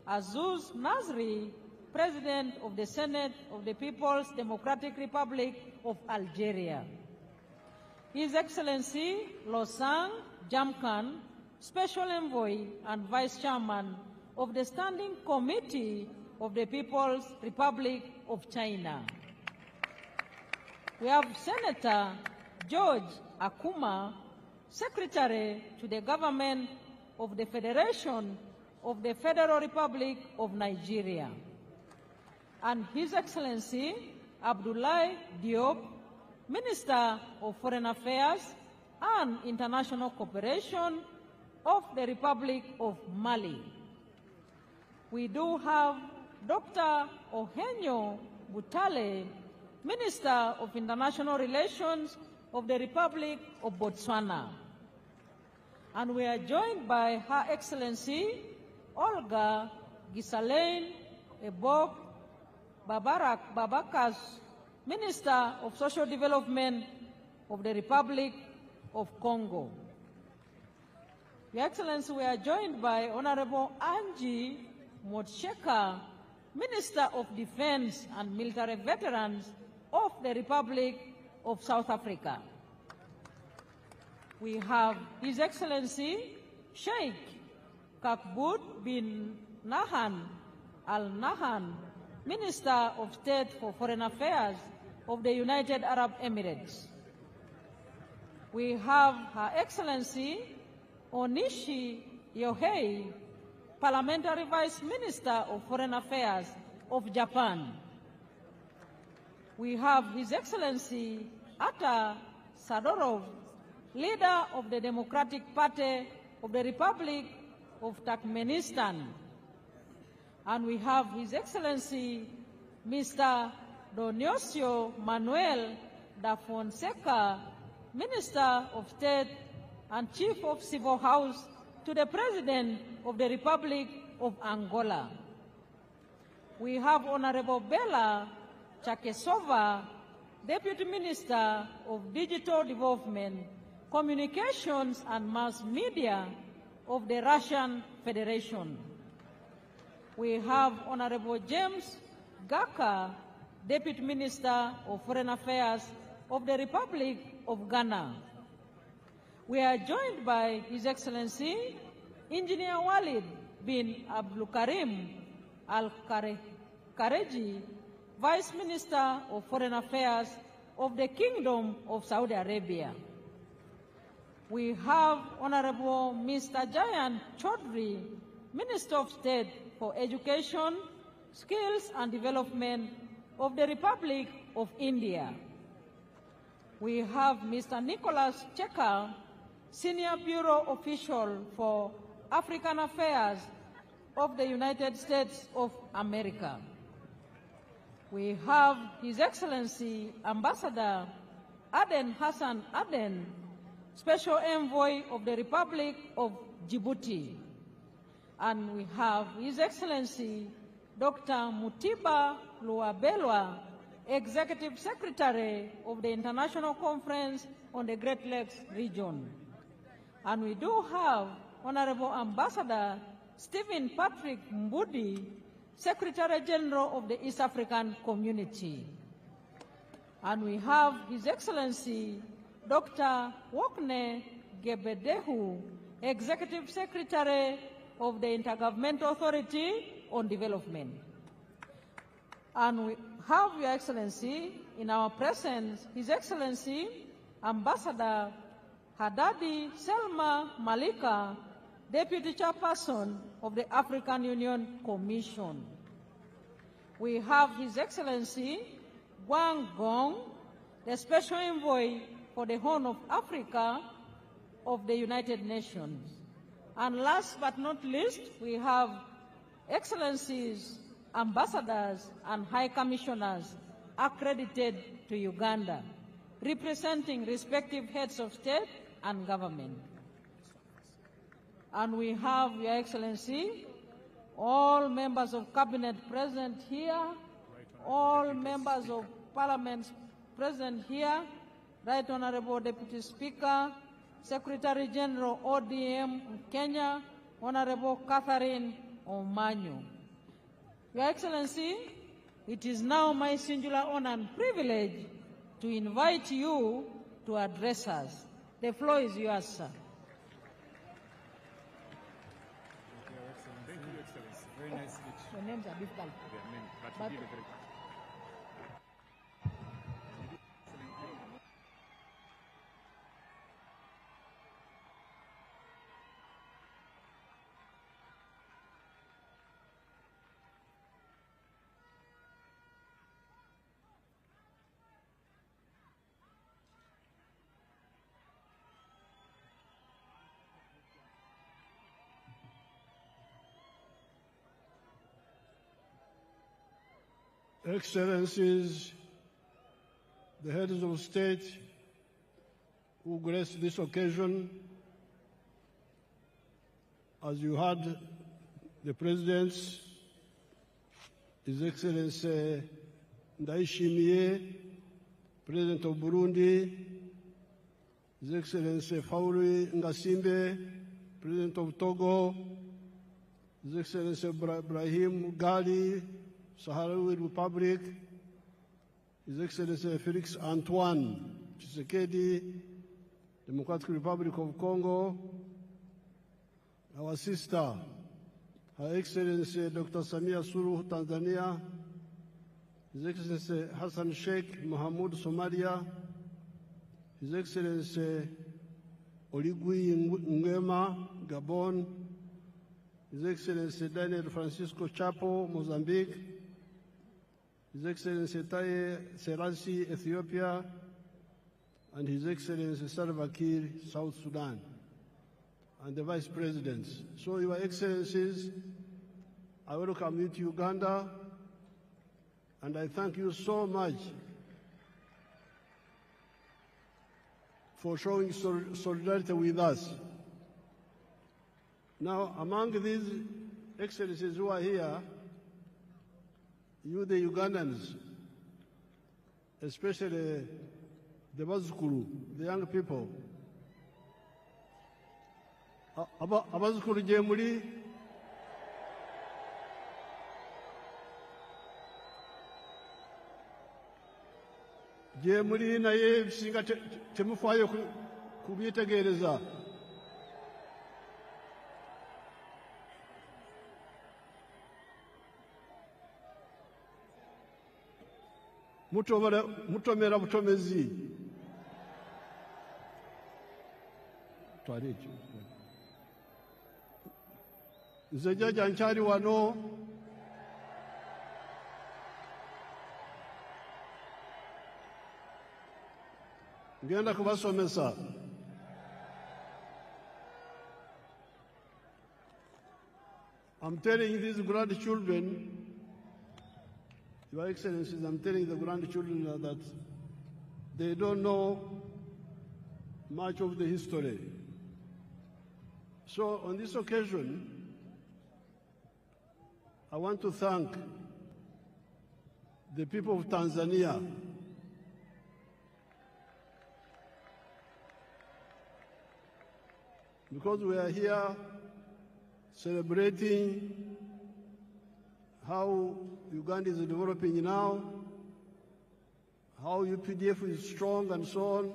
Azouz Nasri, President of the Senate of the People's Democratic Republic of Algeria. His Excellency Losang Jamkan, Special Envoy and Vice Chairman of the Standing Committee of the People's Republic of China. We have Senator George Akuma, Secretary to the Government of the Federation of the Federal Republic of Nigeria. And His Excellency Abdoulaye Diop, Minister of Foreign Affairs and International Cooperation of the Republic of Mali. We do have Dr. Ohenyo Butale, Minister of International Relations of the Republic of Botswana. And we are joined by Her Excellency Olga Gisalaine Ebok Babakas, Minister of Social Development of the Republic of Congo. Your Excellency, we are joined by Honorable Angie Motsheka, Minister of Defense and Military Veterans of the Republic of South Africa. We have His Excellency Sheikh Kakbut bin Nahan Al Nahan, Minister of State for Foreign Affairs of the United Arab Emirates. We have Her Excellency Onishi Yohei, Parliamentary Vice Minister of Foreign Affairs of Japan. We have His Excellency Ata Sadorov, Leader of the Democratic Party of the Republic of Turkmenistan. And we have His Excellency Mr. Dionisio Manuel da Fonseca, Minister of State and Chief of Civil House to the President of the Republic of Angola. we have Honorable Bella Chakesova, Deputy Minister of Digital Development, Communications and Mass Media of the Russian Federation. We have Honorable James Gaka, Deputy Minister of Foreign Affairs of the Republic of Ghana. We are joined by His Excellency Engineer Walid bin Abdulkarim Al-Kareji, Vice Minister of Foreign Affairs of the Kingdom of Saudi Arabia. We have Honorable Mr. Jayan Chaudhry, Minister of State for Education, Skills and Development of the Republic of India. We have Mr. Nicholas Checker, Senior Bureau Official for African Affairs of the United States of America. We have His Excellency Ambassador Aden Hassan Aden, Special Envoy of the Republic of Djibouti. And we have His Excellency Dr. Mutiba Luabelwa, Executive Secretary of the International Conference on the Great Lakes region. And we do have Honorable Ambassador Stephen Patrick Mbudi, Secretary General of the East African Community. And we have His Excellency Dr. Wokne Gebedehu, Executive Secretary of the Intergovernmental Authority on Development. And we have Your Excellency in our presence, His Excellency Ambassador Haddadi Selma Malika, Deputy Chairperson of the African Union Commission. We have His Excellency Wang Gong, the Special Envoy for the Horn of Africa of the United Nations. And last but not least, we have Excellencies, Ambassadors, and High Commissioners accredited to Uganda, representing respective heads of state and government. And we have, Your Excellency, all members of Cabinet present here, all members of Parliament present here, Right Honorable Deputy Speaker, Secretary General ODM Kenya, Honorable Catherine Omanyo. Your Excellency, it is now my singular honor and privilege to invite you to address us. The floor is yours, sir. Thank you, Excellency. Very nice speech. Your names are difficult. But you did a very Excellencies, the heads of state who graced this occasion, as you heard the presidents, His Excellency Ndayishimiye, President of Burundi, His Excellency Fauri Ngasimbe, President of Togo, His Excellency Ibrahim Gali, Sahrawi Republic, His Excellency Felix Antoine Tshisekedi, Democratic Republic of Congo, our sister, Her Excellency Dr. Samia Suluhu, Tanzania, His Excellency Hassan Sheikh Mohamud, Somalia, His Excellency Oligui Nguema, Gabon, His Excellency Daniel Francisco Chapo, Mozambique, His Excellency Taye Selassie, Ethiopia, and His Excellency Salva Kiir, South Sudan, and the Vice Presidents. So, Your Excellencies, I welcome you to Uganda, and I thank you so much for showing solidarity with us. Now, among these Excellencies who are here, you the Ugandans, especially the Bazukuru, the young people. Abazukuru Jamhuri, Jamhuri naye singa temufaayo kubyetegereza. Mutomera butomezi. Twali nze jjajja nkyali wano ngenda kubasomesa. I'm telling these grandchildren, Your Excellencies, I'm telling the grandchildren that they don't know much of the history. So on this occasion, I want to thank the people of Tanzania because we are here celebrating how Uganda is developing now, how UPDF is strong and so on.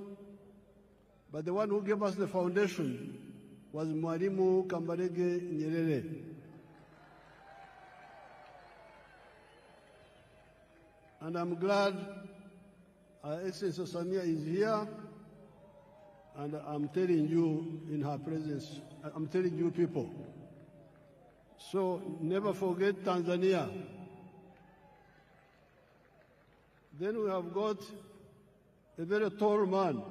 But the one who gave us the foundation was Mwalimu Kambarage Nyerere. And I'm glad Our Excellency Samia is here, and I'm telling you in her presence, I'm telling you people. So never forget Tanzania. Then we have got a very tall man.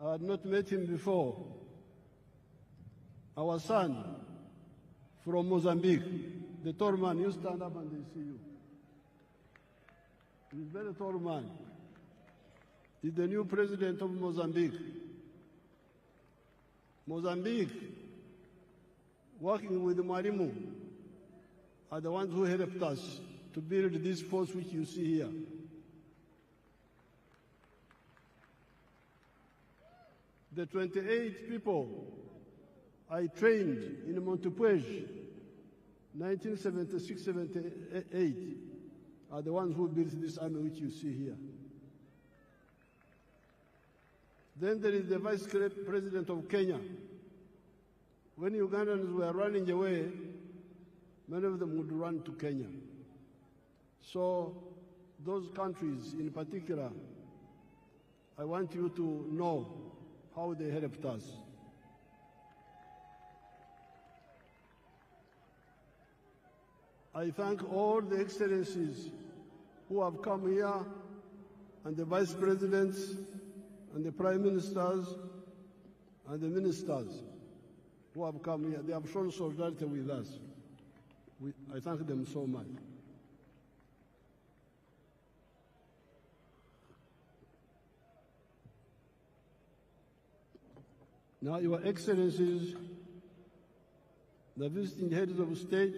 I had not met him before. Our son from Mozambique, the tall man. You stand up and they see you. He's a very tall man. He's the new president of Mozambique. Mozambique, working with Mwalimu, are the ones who helped us to build this force which you see here. The 28 people I trained in Montepuez, 1976-78, are the ones who built this army which you see here. Then there is the Vice President of Kenya. When Ugandans were running away, many of them would run to Kenya. So those countries in particular, I want you to know how they helped us. I thank all the excellencies who have come here, and the vice presidents, and the prime ministers, and the ministers who have come here. They have shown solidarity with us. I thank them so much. Now, Your Excellencies, the visiting heads of state,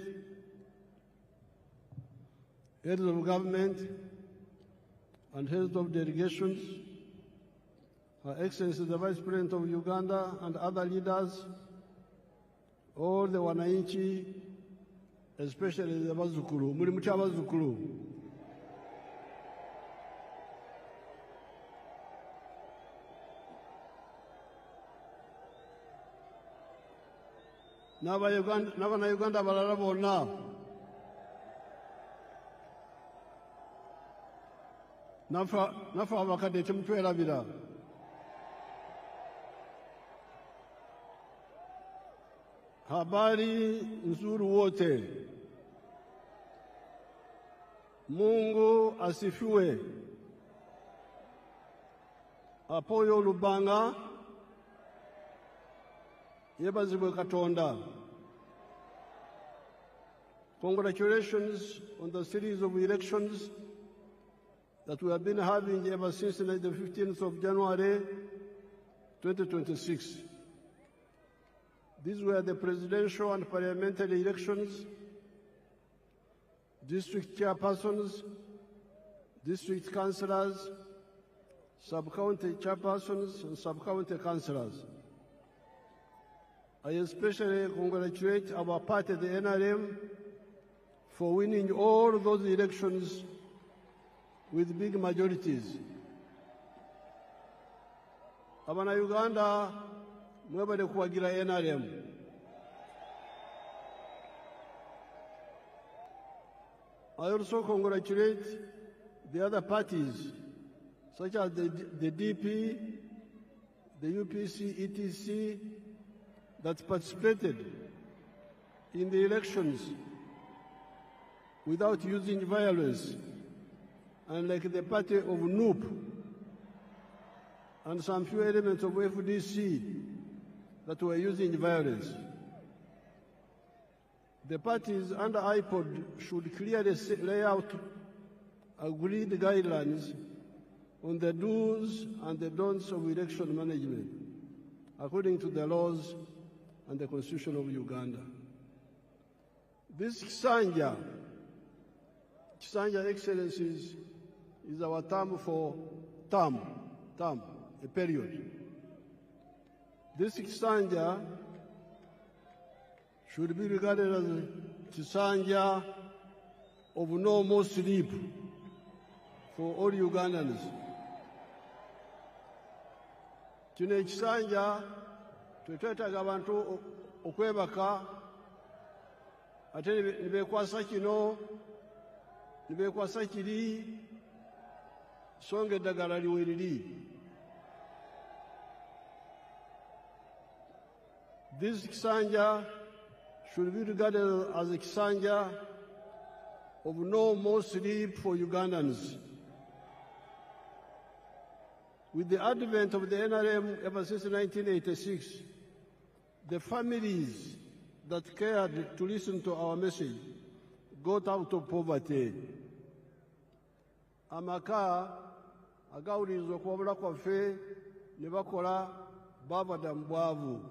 heads of government, and heads of delegations, Her Excellency the Vice President of Uganda and other leaders, all the wananchi, especially the Bazukuru, muri mucha Bazukuru. N'abana Uganda balala bonna nafa abakadde temutwerabira. Habari nzuri wote. Mungu asifiwe. Apoyo Lubanga. Yebazibwe Katonda. Congratulations on the series of elections that we have been having ever since the 15th of January 2026. These were the presidential and parliamentary elections. district chairpersons, district councillors, sub-county chairpersons, and sub-county councillors. I especially congratulate our party, the NRM, for winning all those elections with big majorities. Abana Uganda, mwebale kuwagira NRM. I also congratulate the other parties, such as the DP, the UPC, ETC, that participated in the elections without using violence, unlike the party of NUP and some few elements of FDC that were using violence. The parties under IPOD should clearly lay out agreed guidelines on the do's and the don'ts of election management, according to the laws and the Constitution of Uganda. This Kisanja, Excellencies, is our term for a period. This Kisanja should be regarded as a Kisanja of no more sleep for all Ugandans. Kino ekisanja twetwetaaga abantu okwebaka ate nibeekwasa kino nibeekwasa kiri so nga eddagala liweriri. This Kisanja should be regarded as a Kisanja of no more sleep for Ugandans. With the advent of the NRM ever since 1986, the families that cared to listen to our message got out of poverty. Amaka agawulirizwa okwabula kwaffe ne bakola baabadda mu bwavu.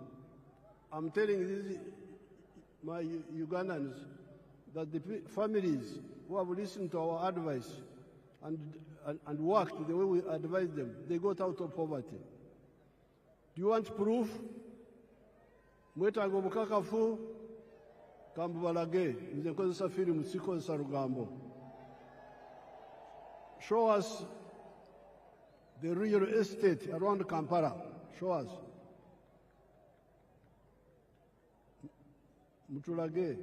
I'm telling these, my Ugandans, that the families who have listened to our advice and worked the way we advised them, they got out of poverty. Do you want proof? Mwetaaga obukakafu kambubalage nze nkozesa firimu sikozesa lugambo. Show us the real estate around Kampala. Show us. Mutulage.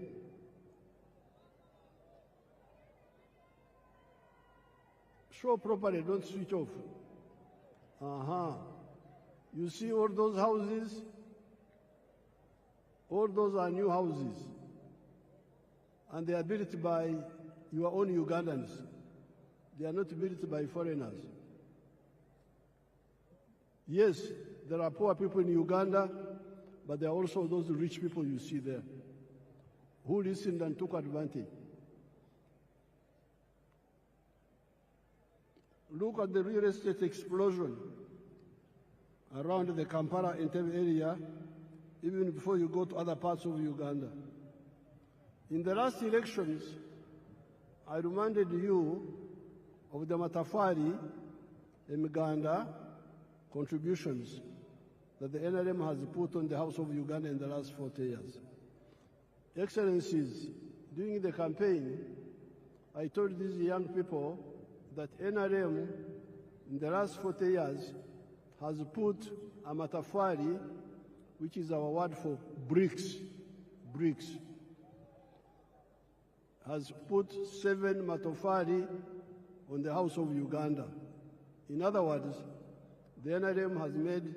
Show properly, don't switch off. You see all those houses? All those are new houses. And they are built by your own Ugandans. They are not built by foreigners. Yes, there are poor people in Uganda, but there are also those rich people you see there who listened and took advantage. Look at the real estate explosion around the Kampala Entebbe area, even before you go to other parts of Uganda. In the last elections, I reminded you of the Matafari and Uganda contributions that the NRM has put on the House of Uganda in the last 40 years. Excellencies, during the campaign, I told these young people that NRM in the last 40 years has put a matafari, which is our word for bricks, has put 7 matafari on the House of Uganda. In other words, the NRM has made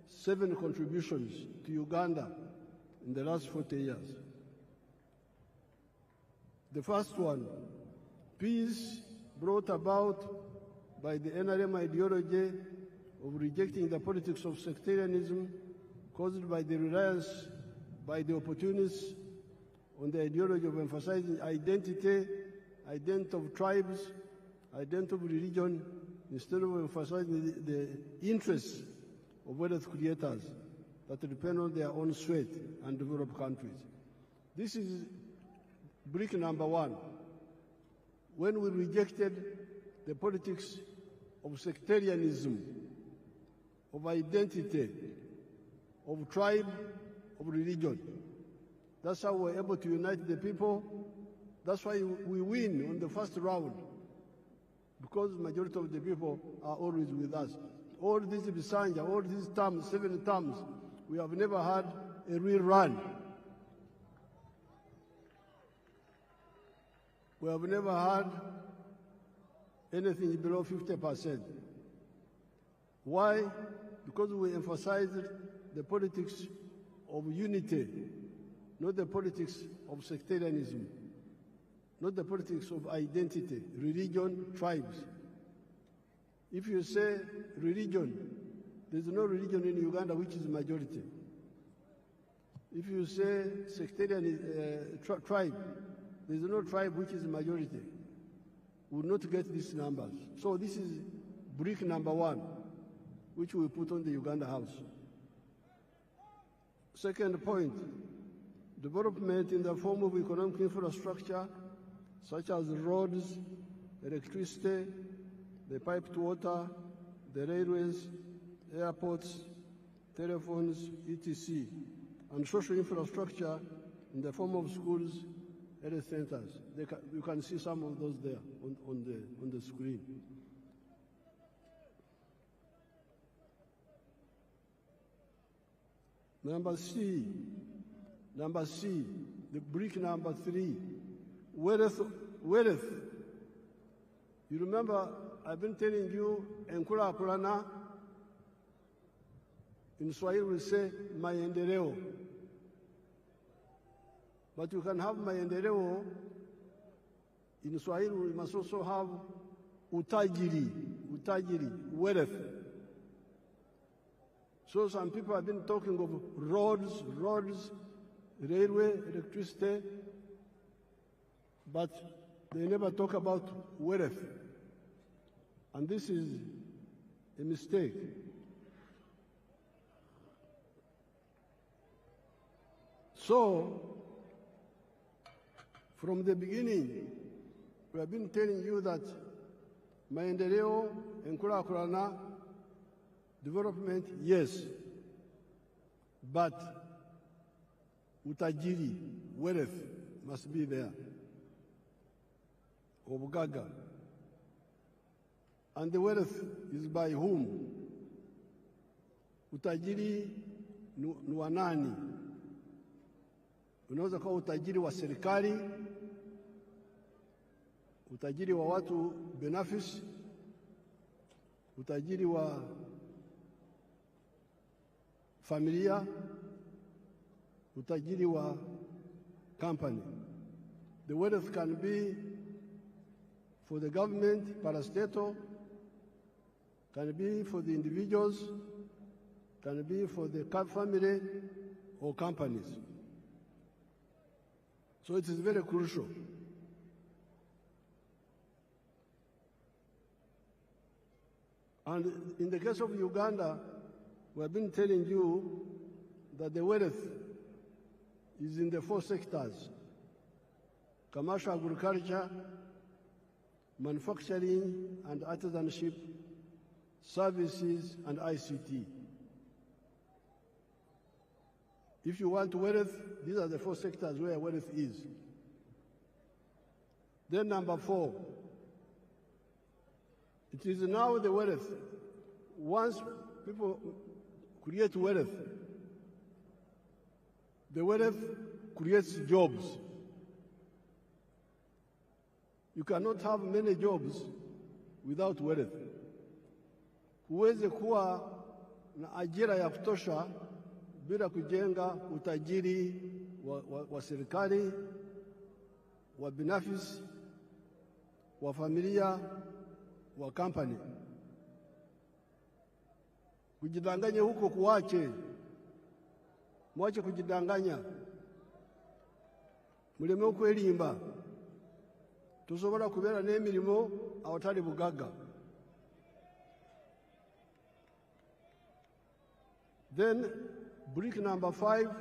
7 contributions to Uganda in the last 40 years. The first one, peace brought about by the NRM ideology of rejecting the politics of sectarianism caused by the reliance by the opportunists on the ideology of emphasizing identity of tribes, identity of religion, instead of emphasizing the interests of wealth creators that depend on their own sweat and developed countries. This is brick number 1. when we rejected the politics of sectarianism, of identity, of tribe, of religion. That's how we're able to unite the people. That's why we win on the first round, because the majority of the people are always with us. All these Bisanja, all these terms, 7 terms, we have never had a real run. We have never had anything below 50%. Why? Because we emphasized the politics of unity, not the politics of sectarianism, not the politics of identity, religion, tribes. If you say religion, there's no religion in Uganda which is majority. If you say sectarian tribe, there's no tribe which is majority. We will not get these numbers. So this is brick number 1, which we put on the Uganda House. Second point, development in the form of economic infrastructure, such as roads, electricity, the piped water, the railways, airports, telephones, etc., and social infrastructure in the form of schools, health centers. You can see some of those there on the screen. Number C, the brick number 3, wealth. You remember, I've been telling you, Enkula Kulana, in Swahili we say, maendeleo. But you can have maendeleo, in Swahili we must also have utajiri, wealth. So some people have been talking of roads, railway, electricity, but they never talk about wealth. And this is a mistake. So, from the beginning, we have been telling you that maendeleo, enkulakulana, development, yes, but utajiri, wealth, must be there. Obugaga. And the wealth is by whom? Utajiri ni wa nani? Unaweza kuwa utajiri wa serikali, utajiri wa watu binafsi, utajiri wa familia, utajiri wa company. The wealth can be for the government, parastatal, can be for the individuals, can be for the family or companies. So it is very crucial. And in the case of Uganda, we have been telling you that the wealth is in the 4 sectors: commercial agriculture, manufacturing and artisanship, services, and ICT. If you want wealth, these are the 4 sectors where wealth is. Then number 4, it is now the wealth. Once people create wealth, the wealth creates jobs. You cannot have many jobs without wealth. Huwezi kuwa na ajira ya kutosha bila kujenga utajiri wa serikali, wa binafsi, wa familia, wa company. Kujidanganya huko kuache. Mwache kujidanganya. Muleme okwelimba. Tusobola kubeera n'emirimo awatali bugaga. Then brick number 5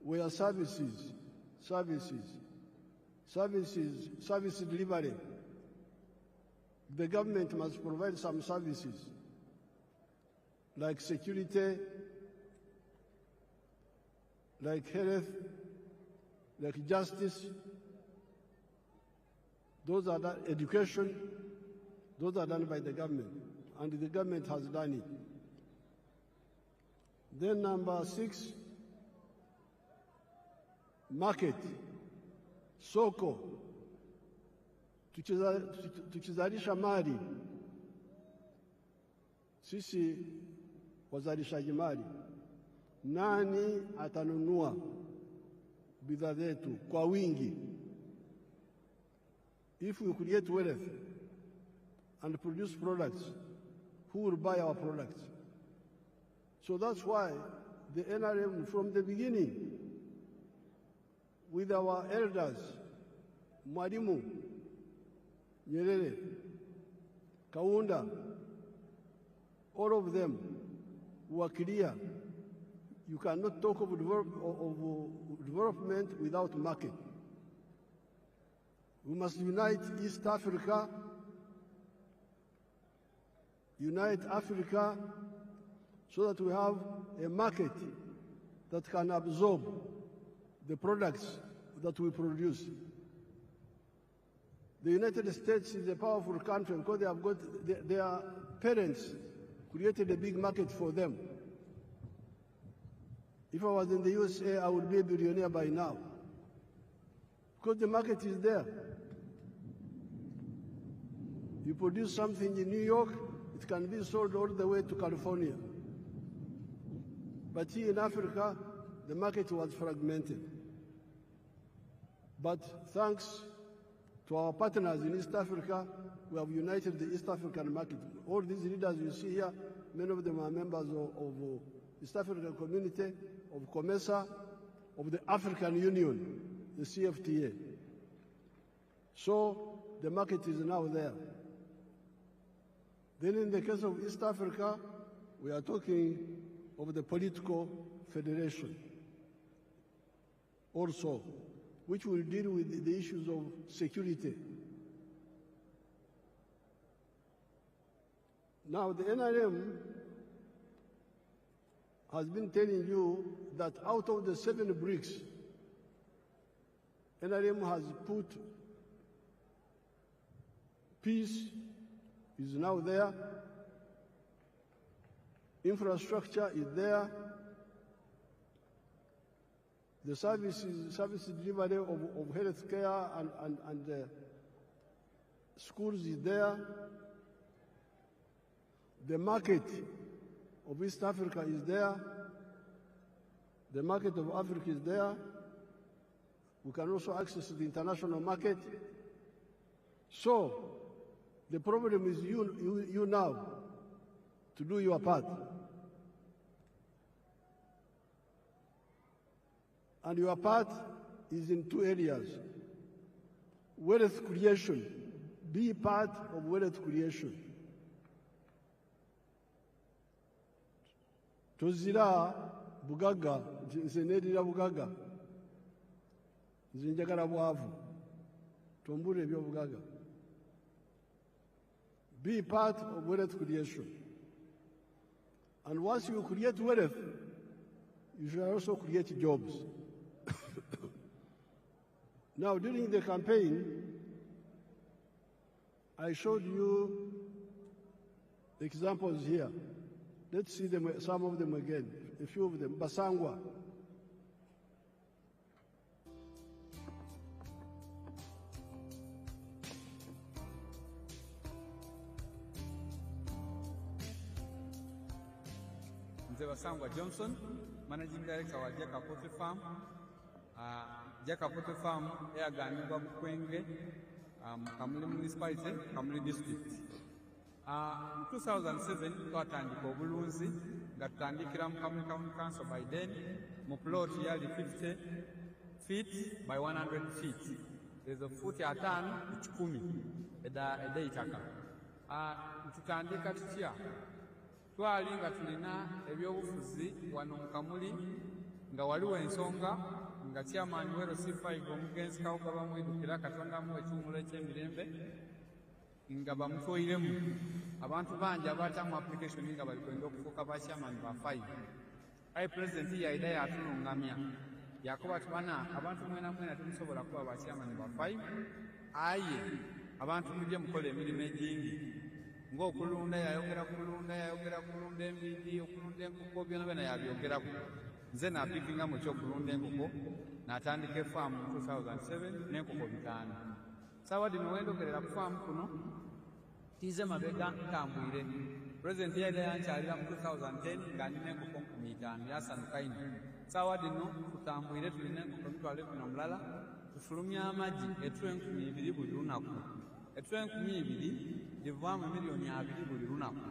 were services. service delivery. The government must provide some services like security, like health, like justice. Those are done, education, those are done by the government, and the government has done it. Then number 6, market, soko, tukizalisha mali, sisi wazalishaji mali, nani atanunua bidhaa zetu kwa wingi? If we create wealth and produce products, who will buy our products? So that's why the NRM, from the beginning, with our elders, Mwalimu, Nyerere, Kaunda, all of them were clear. You cannot talk of development without market. We must unite East Africa, unite Africa, so that we have a market that can absorb the products that we produce. The United States is a powerful country because they have got their parents created a big market for them. If I was in the USA, I would be a billionaire by now, because the market is there. You produce something in New York, it can be sold all the way to California. But here in Africa, the market was fragmented. But thanks to our partners in East Africa, we have united the East African market. All these leaders you see here, many of them are members of East African Community, of COMESA, of the African Union, the CFTA. So the market is now there. Then in the case of East Africa, we are talking of the political federation also, which will deal with the issues of security. Now, the NRM has been telling you that out of the 7 bricks, NRM has put peace is now there, infrastructure is there, the service delivery of health care and schools is there, the market of East Africa is there, the market of Africa is there, we can also access the international market. So the problem is you now to do your part. And your part is in 2 areas. Wealth creation. Be part of wealth creation. Tozira bugaga, nsenedira bugaga. Nzinjagala bwavu. Tombure ebyo bugaga. Be part of wealth creation. And once you create wealth, you should also create jobs. Now, during the campaign, I showed you examples here. Let's see them, some of them again, a few of them. Basangwa. Basangwa Johnson, Managing Director wa Jaka Poultry Farm. Jaka Poultry Farm eyaganibwa Bukwenge, Kamuli Municipality, Kamuli District. In 2007, twatandika obulunzi nga tutandikira mu Kamuli County Council by then, mu plot yali 50 feet by 100 feet. There's a foot atano ikumi edeitaka. Tutandika tutya. Twali nga tulina ebyobufuzi wano mu Kamuli nga waliwo ensonga nga chairman wero C5 omugenzi Kaguta bamwidukira Katonda mu ekimuli eky'emirembe nga bamutoyiremu abantu bangi abaatamu application nga bali kwenda okufuuka ba chairman ba 5 aye president yaida yatulungamya yakuba tubana abantu mwena mwena tumusobola kuba ba chairman ba 5 aye abantu mujje mukola emirimu egingi ng'okulunda yayogera kulunda embidi okulunda enkoko byona yabyogeraku nze napikinga mu kyokulunda enkoko n'atandika efaamu mu 2007 n'enkoko 5 saawa dino wendogerera ku faamu kuno tize mabega ntambwire president yaida yankyalira mu 2010 nga nina enkoko 5 yasanuka ino saawa dino tutambwire tulina enkoko mitwalo 10 tufulumya amagi etula 2,000 buli lunaku etula 2,000 livaamu miliyoni 2 buli lunaku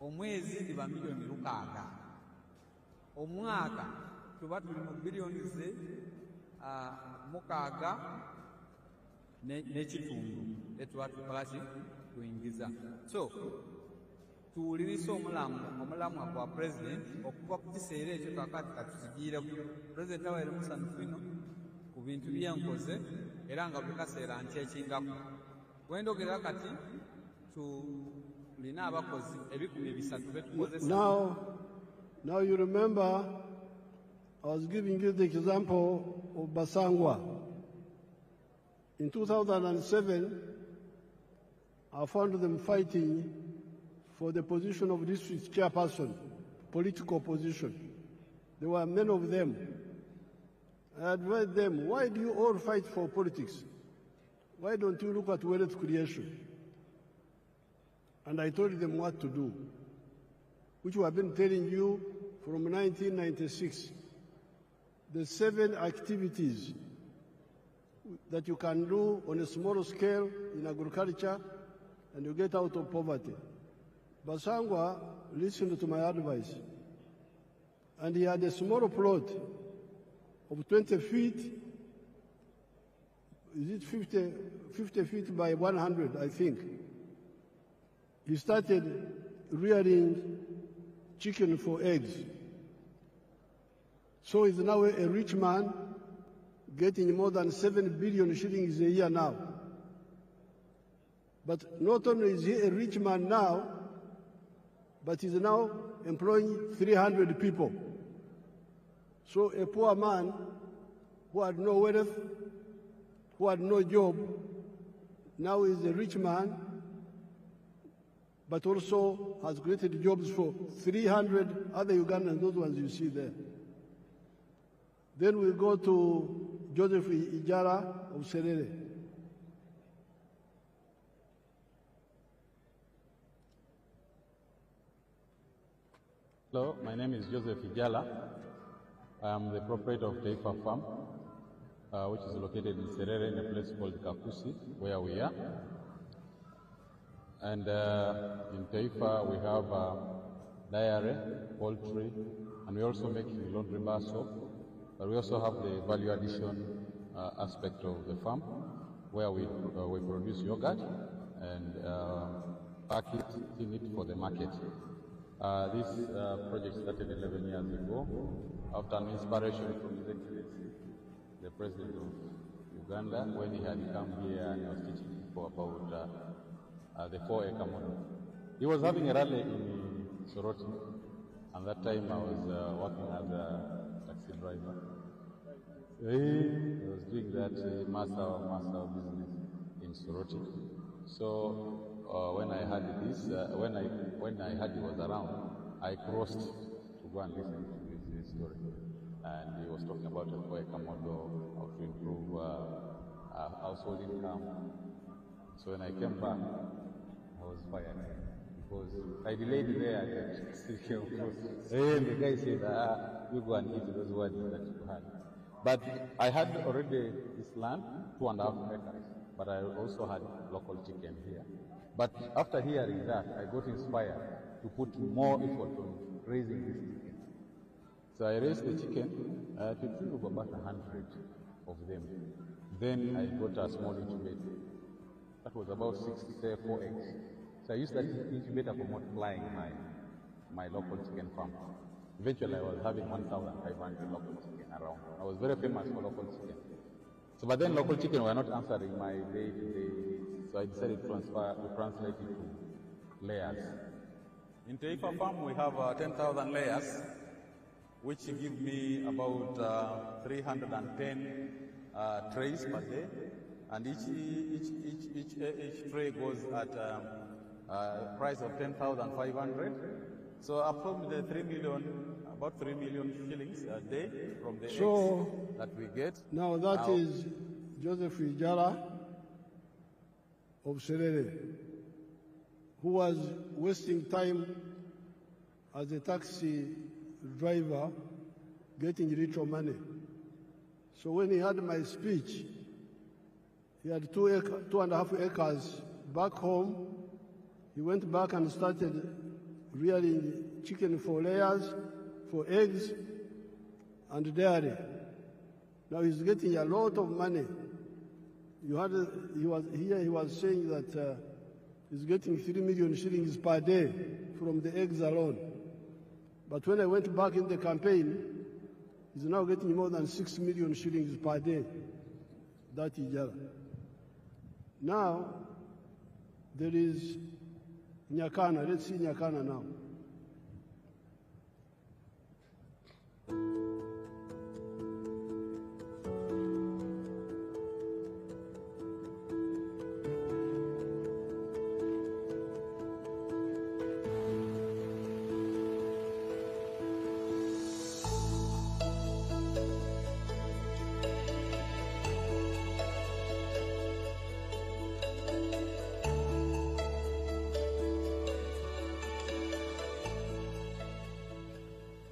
omwezi liba miliyoni 6 omwaka tuba tuli mu biliyoni ze 6 n'ekitundu etuba tukolaki kuyingiza so tuwulirisa omulamwa gwa president okuva ku kiseera ekyo kakati katukigiireku president awaire musanyufu ino ku bintu byenkoze era nga buli kaseera nkyekingaku wendogerera kati tulina abakozi 300 betukozesa. Now you remember I was giving you the example of Basangwa. In 2007, I found them fighting for the position of district chairperson, political position. There were many of them. I advised them, why do you all fight for politics? Why don't you look at wealth creation? And I told them what to do, which we have been telling you from 1996. The 7 activities that you can do on a small scale in agriculture and you get out of poverty. Basangwa listened to my advice, and he had a small plot of 20 feet, is it 50 feet by 100, I think. He started rearing chicken for eggs. So he's now a rich man, getting more than 7 billion shillings a year now. But not only is he a rich man now, but he's now employing 300 people. So a poor man who had no wealth, who had no job, now is a rich man, but also has created jobs for 300 other Ugandans, those ones you see there. Then we go to Joseph Ijara of Sherehe. Hello, my name is Joseph Ijala. I am the proprietor of Taifa Farm, which is located in Sherehe, in a place called Kakusi, where we are. And in Taifa, we have dairy, poultry, and we also make laundry bar soap. But we also have the value addition aspect of the farm, where we produce yogurt and pack it, tin it for the market. This project started 11 years ago after an inspiration from His Excellency, the President of Uganda, when he had come here and he was teaching people about the 4-acre model. He was having a rally in Soroti, and that time I was working as a taxi driver. He was doing that master business in Soroti. So when I heard this, when I heard he was around, I crossed to go and listen to his story. And he was talking about a 4-acre model, how to improve household income. So when I came back, I was fired because I delayed there. And the guy said, you go and eat those words that you had. But I had already this land, 2.5 acres, but I also had local chicken here. But after hearing that, I got inspired to put more effort on raising this chicken. So I raised the chicken to the tune of about 100 of them. Then I got a small incubator. That was about 4 eggs. So I used that incubator for multiplying my local chicken farm. Eventually, I was having 1,500 local chicken around. I was very famous for local chicken. So, but then local chicken were not answering my day-to-day needs, so I decided to translate it to layers. In Taifa Farm, we have 10,000 layers, which give me about 310 trays per day, and each tray goes at a price of 10,500. So approximately about 3 million shillings a day from the eggs that we get. Now that is Joseph Ijara of Sherehe, who was wasting time as a taxi driver getting little money. So when he heard my speech, he had 2.5 acres back home. He went back and started rearing chicken for layers, for eggs, and dairy. Now he's getting a lot of money. He was saying that he's getting 3 million shillings per day from the eggs alone. But when I went back in the campaign, he's now getting more than 6 million shillings per day. That is Now, there is Nyakana. Let's see Nyakana now.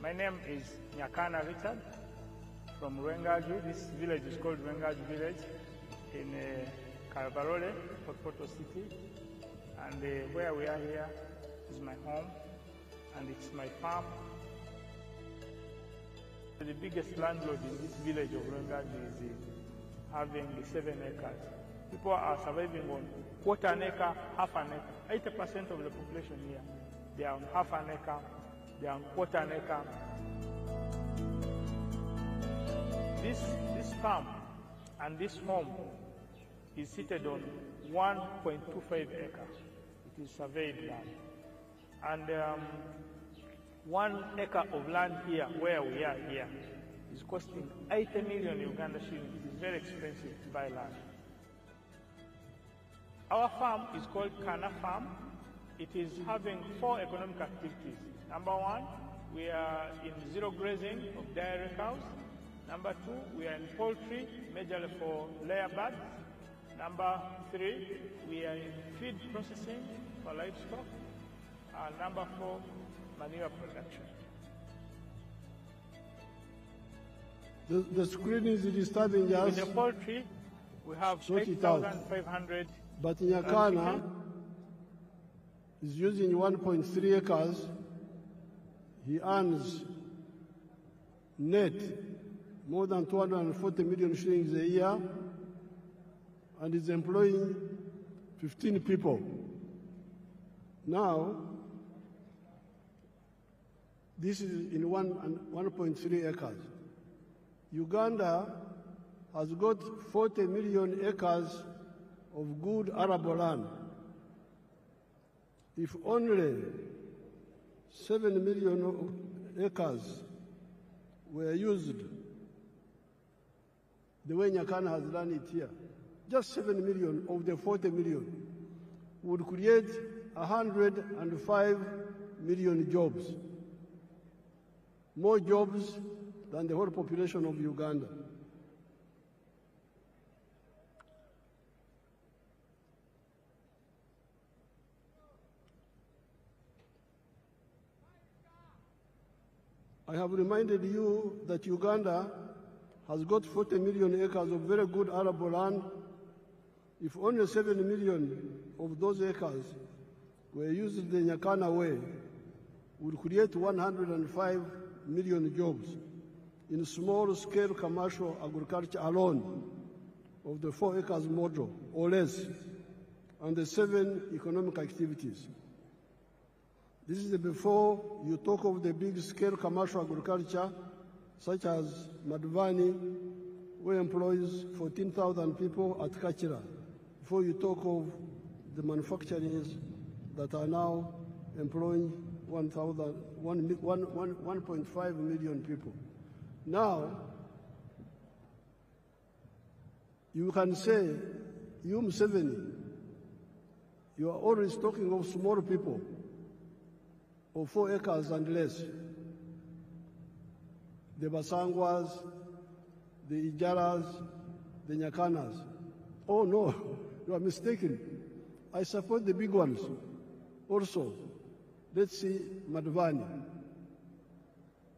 My name is Nyakana Richard from Rwengaju. This village is called Rwengaju village in Kalbarole, Poto City. And where we are here is my home and it's my farm. The biggest landlord in this village of Rwengaju is having 7 acres. People are surviving on quarter an acre, half an acre. 80% of the population here, they are on half an acre. They are on quarter an acre. This farm and this home is seated on 1.25 acres. It is surveyed land. And 1 acre of land here, where we are here, is costing 80 million Uganda shillings. It is very expensive to buy land. Our farm is called Kana Farm. It is having 4 economic activities. Number 1, we are in zero grazing of dairy cows. Number 2, we are in poultry, majorly for layer birds. Number 3, we are in feed processing for livestock. And number 4, manure production. The screen is disturbing us. With the poultry, we have 8,500. But Nyakana is using 1.3 acres. He earns net more than 240 million shillings a year and is employing 15 people. Now, this is in 1.3 acres. Uganda has got 40 million acres of good arable land. If only 7 million acres were used the way Nyakana has done it here, just 7 million of the 40 million would create 105 million jobs, more jobs than the whole population of Uganda. I have reminded you that Uganda has got 40 million acres of very good arable land. If only 7 million of those acres were used the Nyakana way, would create 105 million jobs in small-scale commercial agriculture alone of the 4 acres model or less, and the 7 economic activities. This is before you talk of the big-scale commercial agriculture, such as Madvani, who employs 14,000 people at Kachira, before you talk of the manufacturers that are now employing 1.5 million people. Now, you can say, you Museveni, you are always talking of small people, of 4 acres and less. The Basangwas, the Ijaras, the Nyakanas. Oh no, you are mistaken. I support the big ones also. Let's see Madvani.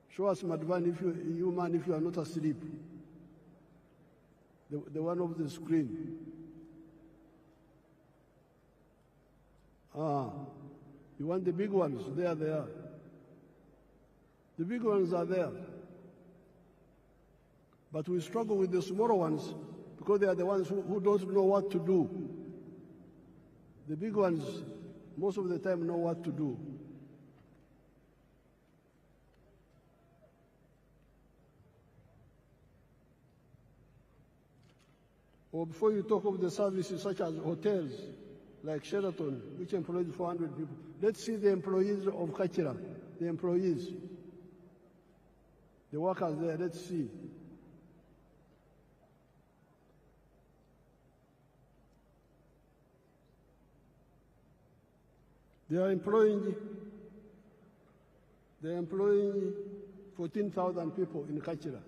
Show us Madvani, if you man, if you are not asleep. The one of the screen. You want the big ones? They are there. The big ones are there. But we struggle with the smaller ones because they are the ones who don't know what to do. The big ones, most of the time, know what to do. Or before you talk of the services such as hotels, like Sheraton, which employs 400 people. Let's see the employees of Kachira, the employees, the workers there, let's see. They are employing 14,000 people in Kachira.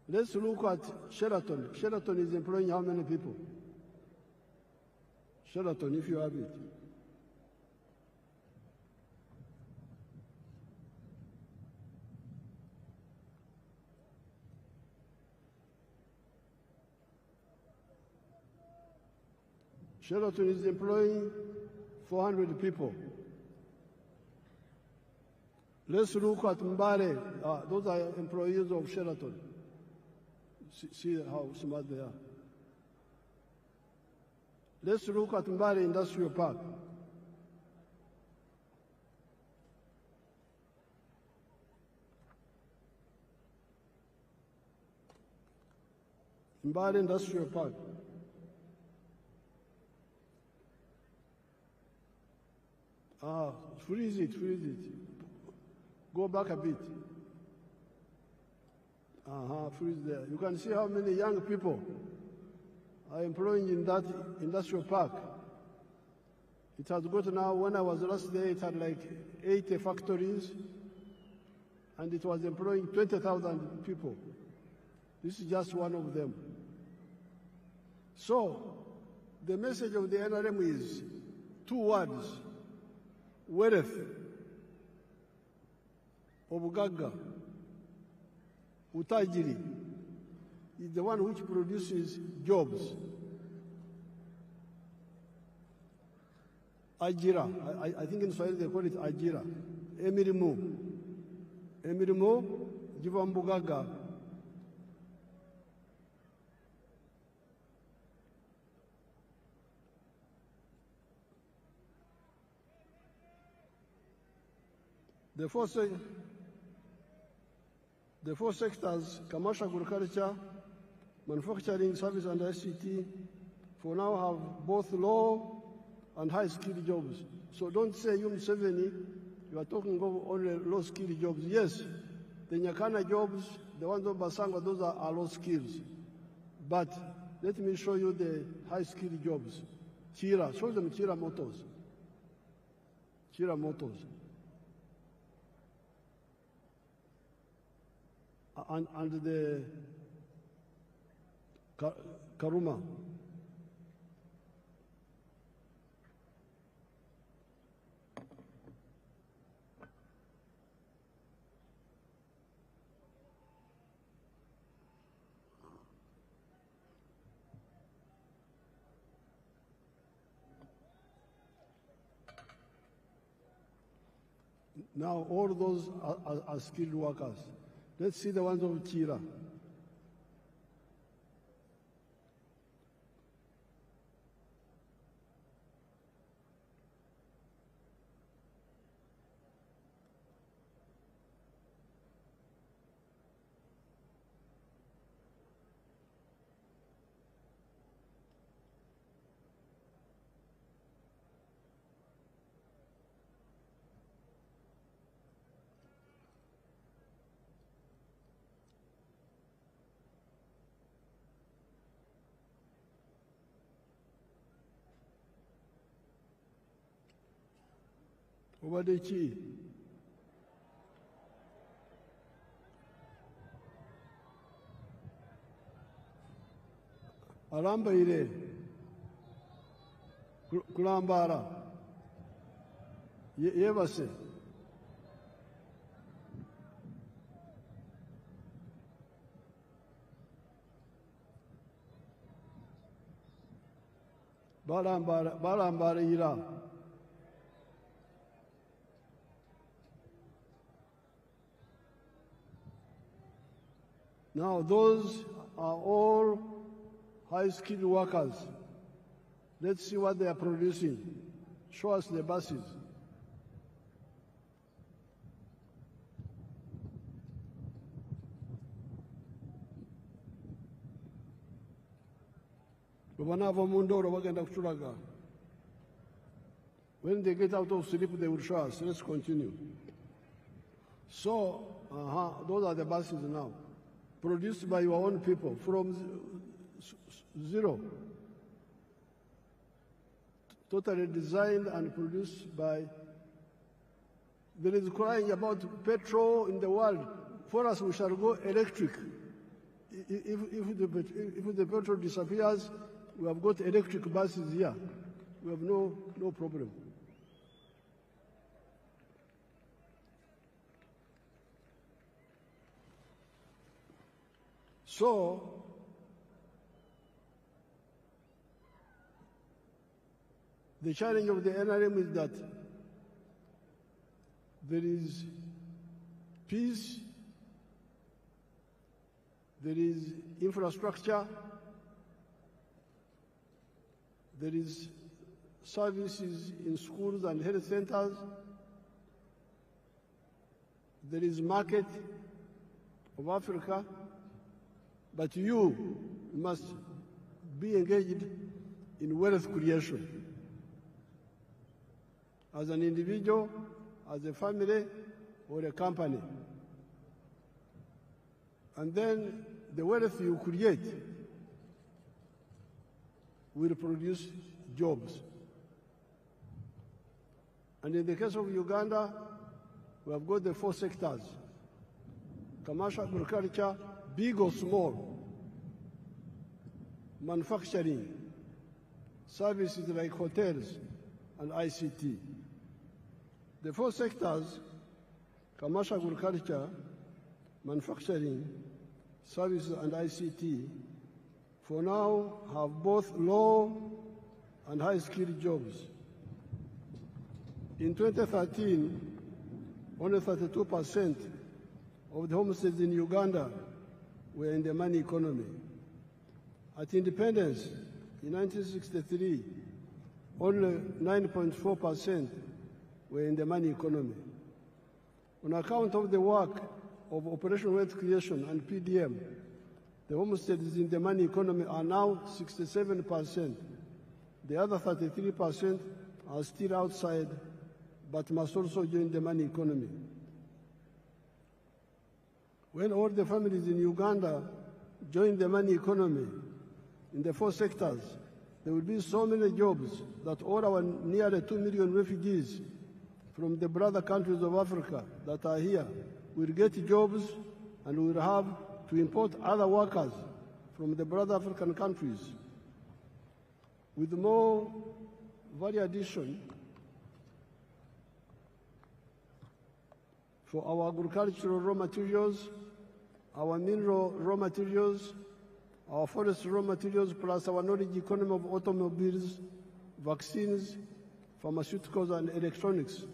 Let's look at Sheraton. Sheraton is employing how many people? Sheraton, if you have it. Sheraton is employing 400 people. Let's look at Mbare. Those are employees of Sheraton. See how smart they are. Let's look at Mbare Industrial Park. Mbare Industrial Park. Freeze it. Go back a bit. Freeze there. You can see how many young people are employing in that industrial park. It has got now, when I was last there, it had like 80 factories, and it was employing 20,000 people. This is just one of them. So, the message of the NRM is 2 words: wealth, obugagga, utajiri, is the one which produces jobs. Ajira, I think in Swahili they call it ajira. Emirimo, jiva mbugaga. The four sectors, commercial agriculture, manufacturing, service, and ICT, for now have both low and high-skilled jobs. So don't say, you Museveni, you are talking about only low-skilled jobs. Yes, the Nyakana jobs, the ones of Basangwa, those are low skills. But let me show you the high-skilled jobs. Chira, show them Chira Motors. Chira Motors. And the Karuma. Now all those are skilled workers. Let's see the ones of Chira. obadde ki? Alambaire kulambaala yeebase. Balambalira. Now those are all high-skilled workers. Let's see what they are producing. Show us the buses. When they get out of sleep, they will show us. Let's continue. So, those are the buses now, produced by your own people from zero. Totally designed and produced by. There is crying about petrol in the world. For us, we shall go electric. If the petrol disappears, we have got electric buses here. We have no problem. So, the challenge of the NRM is that there is peace, there is infrastructure, there is services in schools and health centers, there is market of Africa, but you must be engaged in wealth creation as an individual, as a family, or a company. And then the wealth you create will produce jobs. And in the case of Uganda, we have got the 4 sectors: commercial, agriculture, big or small, manufacturing, services like hotels, and ICT. The 4 sectors, commercial, agriculture, manufacturing, services, and ICT, for now have both low and high-skilled jobs. In 2013, only 32% of the homesteads in Uganda were in the money economy. At independence in 1963, only 9.4% were in the money economy. On account of the work of Operation Wealth Creation and PDM, the homesteads in the money economy are now 67%. The other 33% are still outside, but must also join the money economy. When all the families in Uganda join the money economy in the 4 sectors, there will be so many jobs that all our nearly 2 million refugees from the brother countries of Africa that are here will get jobs, and we will have to import other workers from the brother African countries. With more value addition for our agricultural raw materials, our mineral raw materials, our forest raw materials, plus our knowledge economy of automobiles, vaccines, pharmaceuticals, and electronics,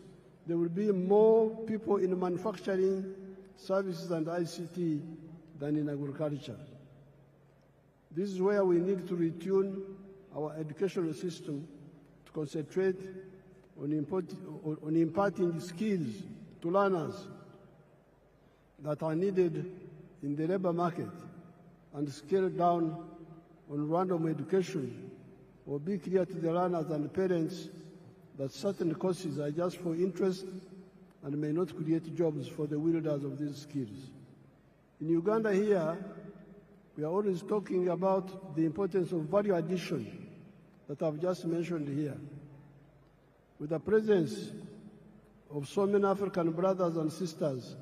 there will be more people in manufacturing, services, and ICT than in agriculture. This is where we need to retune our educational system to concentrate on imparting skills to learners that are needed in the labor market, and scale down on random education, or be clear to the learners and parents that certain courses are just for interest and may not create jobs for the wielders of these skills. In Uganda here, we are always talking about the importance of value addition that I've just mentioned here. With the presence of so many African brothers and sisters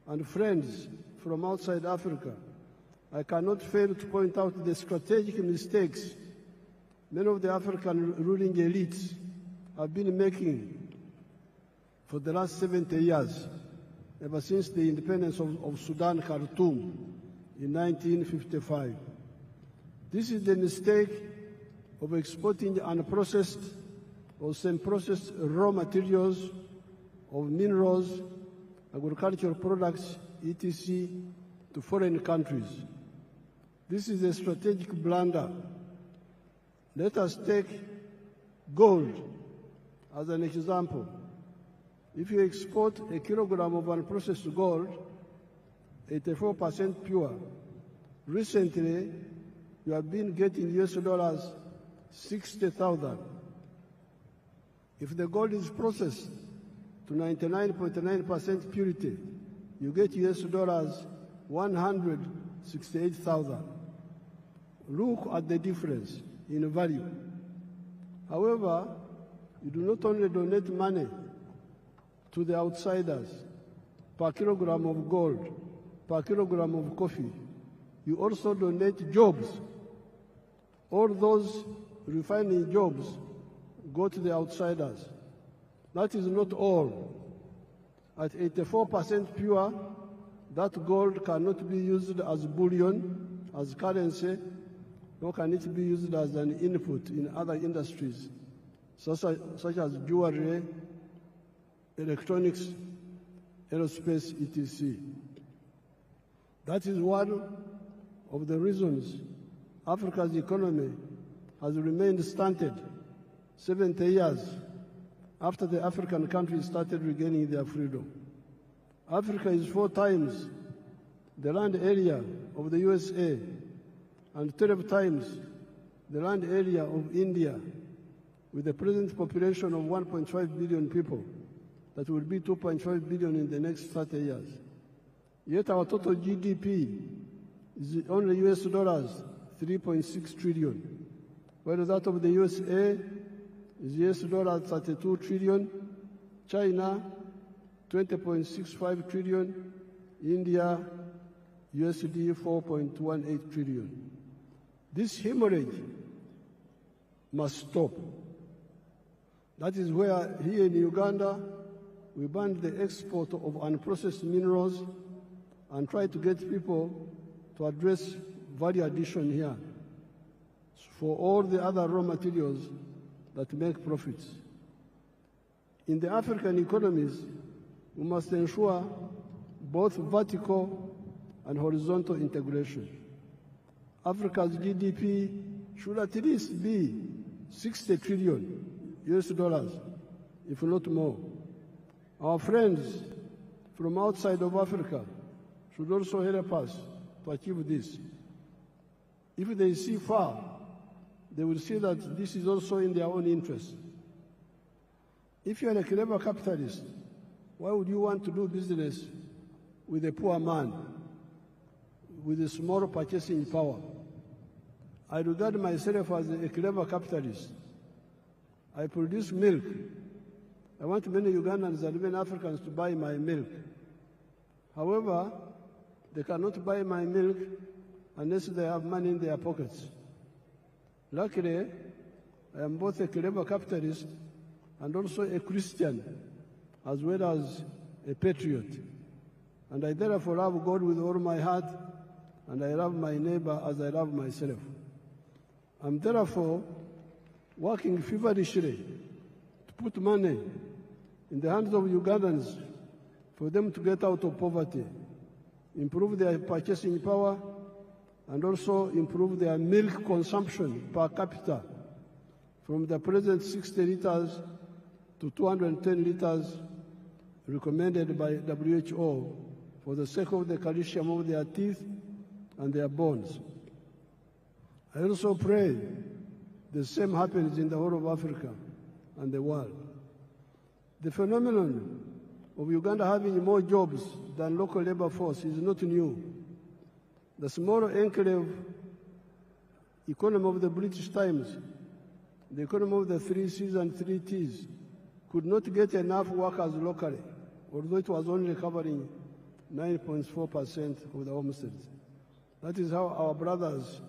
and friends from outside Africa, I cannot fail to point out the strategic mistakes many of the African ruling elites have been making for the last 70 years, ever since the independence of Sudan, Khartoum, in 1955. This is the mistake of exporting unprocessed or semi-processed raw materials of minerals, agricultural products, etc., to foreign countries. This is a strategic blunder. Let us take gold as an example. If you export a kilogram of unprocessed gold, 84% pure, recently you have been getting US dollars 60,000. If the gold is processed to 99.9% purity, you get US dollars 168,000. Look at the difference in value. However, you do not only donate money to the outsiders per kilogram of gold, per kilogram of coffee, you also donate jobs. All those refining jobs go to the outsiders. That is not all. At 84% pure, that gold cannot be used as bullion, as currency, nor can it be used as an input in other industries, such as jewelry, electronics, aerospace, etc. That is one of the reasons Africa's economy has remained stunted 70 years after the African countries started regaining their freedom. Africa is 4 times the land area of the USA and 12 times the land area of India, with a present population of 1.5 billion people that will be 2.5 billion in the next 30 years. Yet our total GDP is only US dollars 3.6 trillion, while that of the USA is US dollars 32 trillion, China 20.65 trillion, India USD 4.18 trillion. This hemorrhage must stop. That is where here in Uganda we banned the export of unprocessed minerals and try to get people to address value addition here for all the other raw materials that make profits. In the African economies, we must ensure both vertical and horizontal integration. Africa's GDP should at least be 60 trillion US dollars, if not more. Our friends from outside of Africa should also help us to achieve this. If they see far, they will see that this is also in their own interest. If you are a clever capitalist, why would you want to do business with a poor man with a small purchasing power? I regard myself as a clever capitalist. I produce milk. I want many Ugandans and many Africans to buy my milk. However, they cannot buy my milk unless they have money in their pockets. Luckily, I am both a clever capitalist and also a Christian, as well as a patriot. And I therefore love God with all my heart, and I love my neighbor as I love myself. I'm therefore working feverishly to put money in the hands of Ugandans for them to get out of poverty, improve their purchasing power, and also improve their milk consumption per capita from the present 60 liters to 210 liters recommended by WHO for the sake of the calcium of their teeth and their bones. I also pray the same happens in the whole of Africa and the world. The phenomenon of Uganda having more jobs than local labor force is not new. The small enclave economy of the British Times, the economy of the 3 C's and 3 T's, could not get enough workers locally, although it was only covering 9.4% of the homesteads. That is how our brothers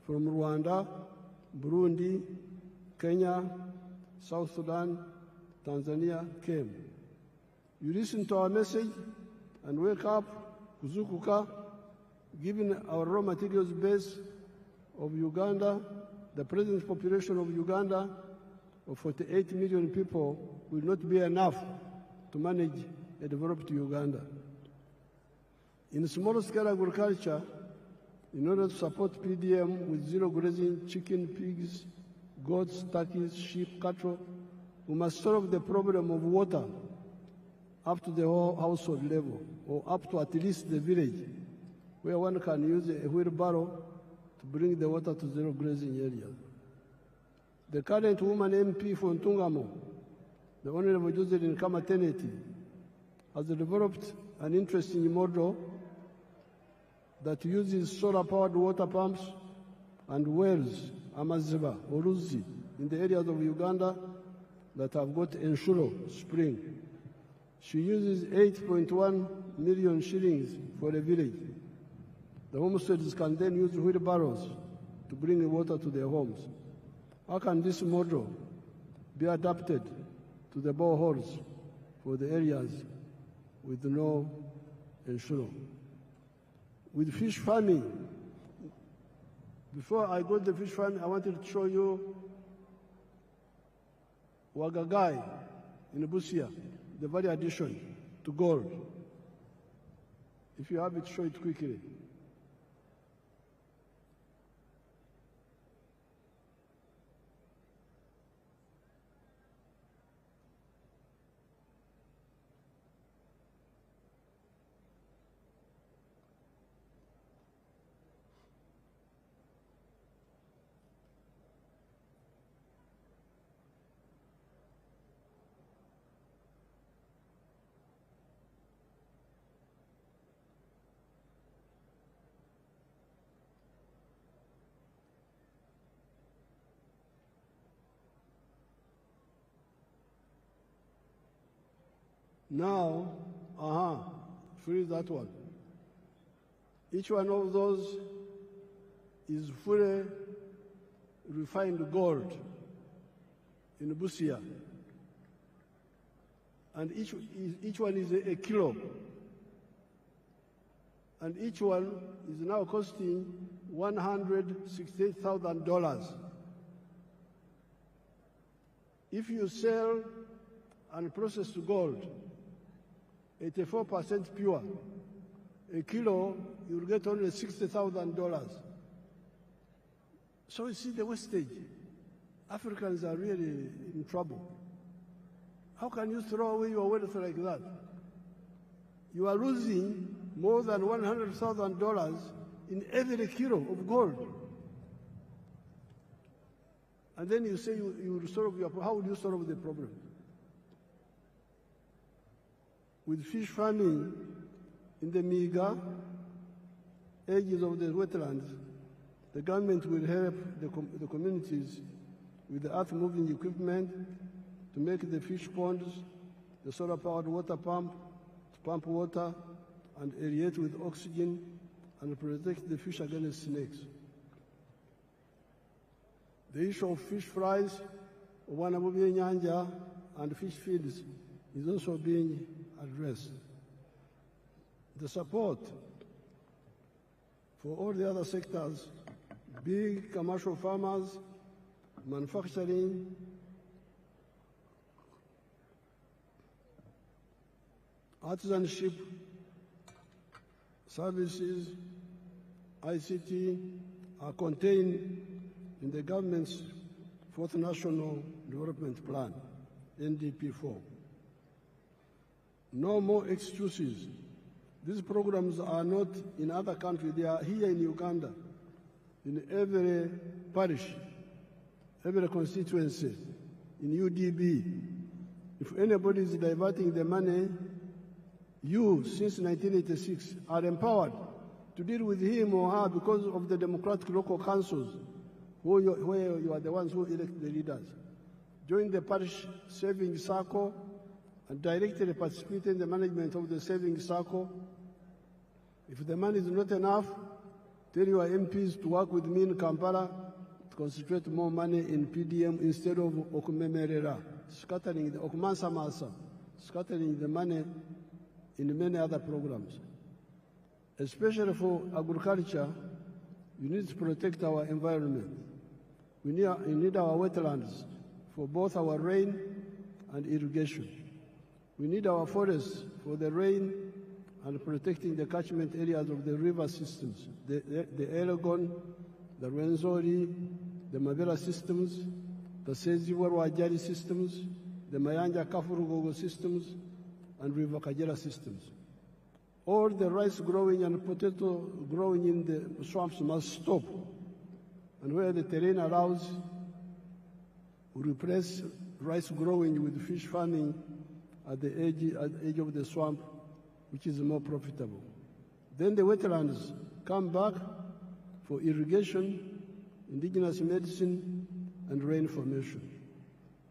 from Rwanda, Burundi, Kenya, South Sudan, Tanzania came. You listen to our message and wake up, kuzukuka, given our raw materials base of Uganda, the present population of Uganda of 48 million people will not be enough to manage a developed Uganda. In small-scale agriculture, in order to support PDM with zero grazing chicken, pigs, goats, turkeys, sheep, cattle, we must solve the problem of water up to the whole household level, or up to at least the village, where one can use a wheelbarrow to bring the water to zero grazing areas. The current woman MP for Ntungamo, the Honorable Josephine Kamateneti, has developed an interesting model that uses solar-powered water pumps and wells, Amaziba, Oruzi, in the areas of Uganda that have got Enshuro spring. She uses 8.1 million shillings for a village. The homesteads can then use wheelbarrows to bring the water to their homes. How can this model be adapted to the boreholes for the areas with no Enshuro? With fish farming, before I go to the fish farming, I wanted to show you Wagagai in Busia, the value addition to gold. If you have it, show it quickly. Now, freeze that one. Each one of those is fully refined gold in Busia. And each one is a kilo. And each one is now costing $168,000. If you sell and process gold, 84% pure, a kilo, you will get only $60,000. So you see the wastage. Africans are really in trouble. How can you throw away your wealth like that? You are losing more than $100,000 in every kilo of gold. And then you say you will solve your problem. How will you solve the problem? With fish farming in the Miga edges of the wetlands, the government will help the communities with the earth-moving equipment to make the fish ponds, the solar-powered water pump, to pump water and aerate with oxygen and protect the fish against snakes. The issue of fish fries, nyanja, and fish feeds is also being addressed. The support for all the other sectors, big commercial farmers, manufacturing, artisanship, services, ICT, are contained in the government's Fourth National Development Plan, NDP4. No more excuses. These programs are not in other countries. They are here in Uganda, in every parish, every constituency, in UDB. If anybody is diverting the money, you, since 1986, are empowered to deal with him or her because of the democratic local councils, where you are the ones who elect the leaders. joined the parish savings circle, and directly participated in the management of the savings circle. If the money is not enough, tell your MPs to work with me in Kampala to concentrate more money in PDM instead of okumemerera, scattering the money in many other programs. Especially for agriculture, you need to protect our environment. We need our wetlands for both our rain and irrigation. We need our forests for the rain and protecting the catchment areas of the river systems, the Elgon, the Rwenzori, the Mabera systems, the Seziwa-Rwajari systems, the Mayanja-Kafurugogo systems, and River Kagera systems. All the rice growing and potato growing in the swamps must stop. And where the terrain allows, we replace rice growing with fish farming at the edge of the swamp, which is more profitable. Then the wetlands come back for irrigation, indigenous medicine, and rain formation.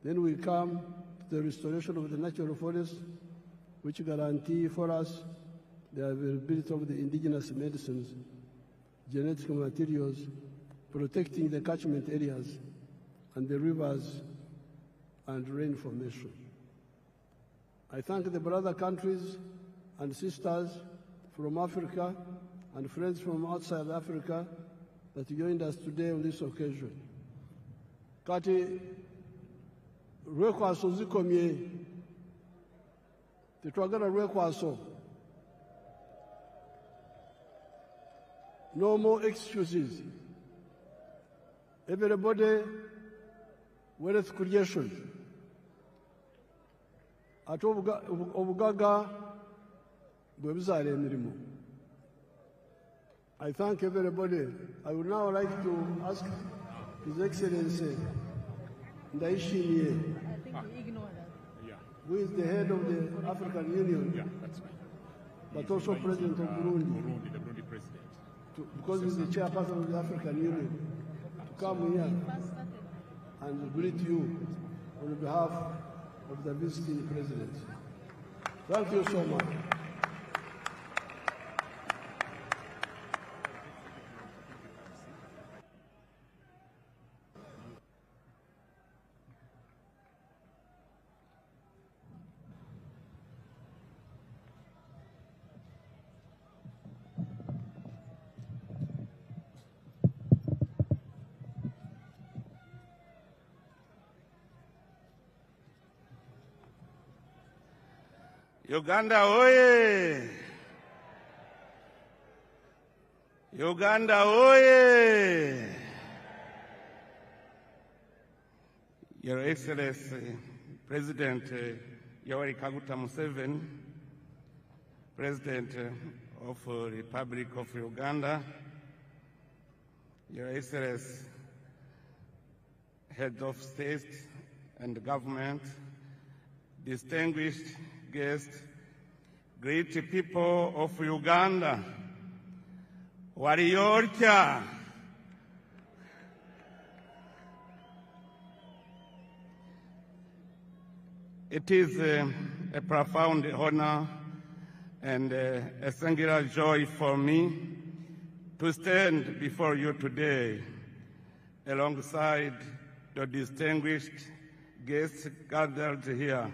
Then we come to the restoration of the natural forests, which guarantee for us the availability of the indigenous medicines, genetic materials, protecting the catchment areas and the rivers and rain formation. I thank the brother countries and sisters from Africa and friends from outside Africa that joined us today on this occasion. Kati lwekwaso zikomye, tetwagala lwekwaso. No more excuses. Everybody wealth creation. Ate obugaga bwe buzaala emirimu. I thank everybody. I would now like to ask His Excellency Ndaishimie, who is the head of the African Union, but also President of Burundi, because he's the chairperson of the African Union, to come here and greet you on behalf of the visiting president. Thank you so much. Uganda oye! Uganda oye! Your Excellency, President Yoweri Kaguta Museveni, President of the Republic of Uganda, Your Excellency, Head of State and Government, distinguished guests, great people of Uganda, Wariyorcha. It is a profound honor and a singular joy for me to stand before you today alongside the distinguished guests gathered here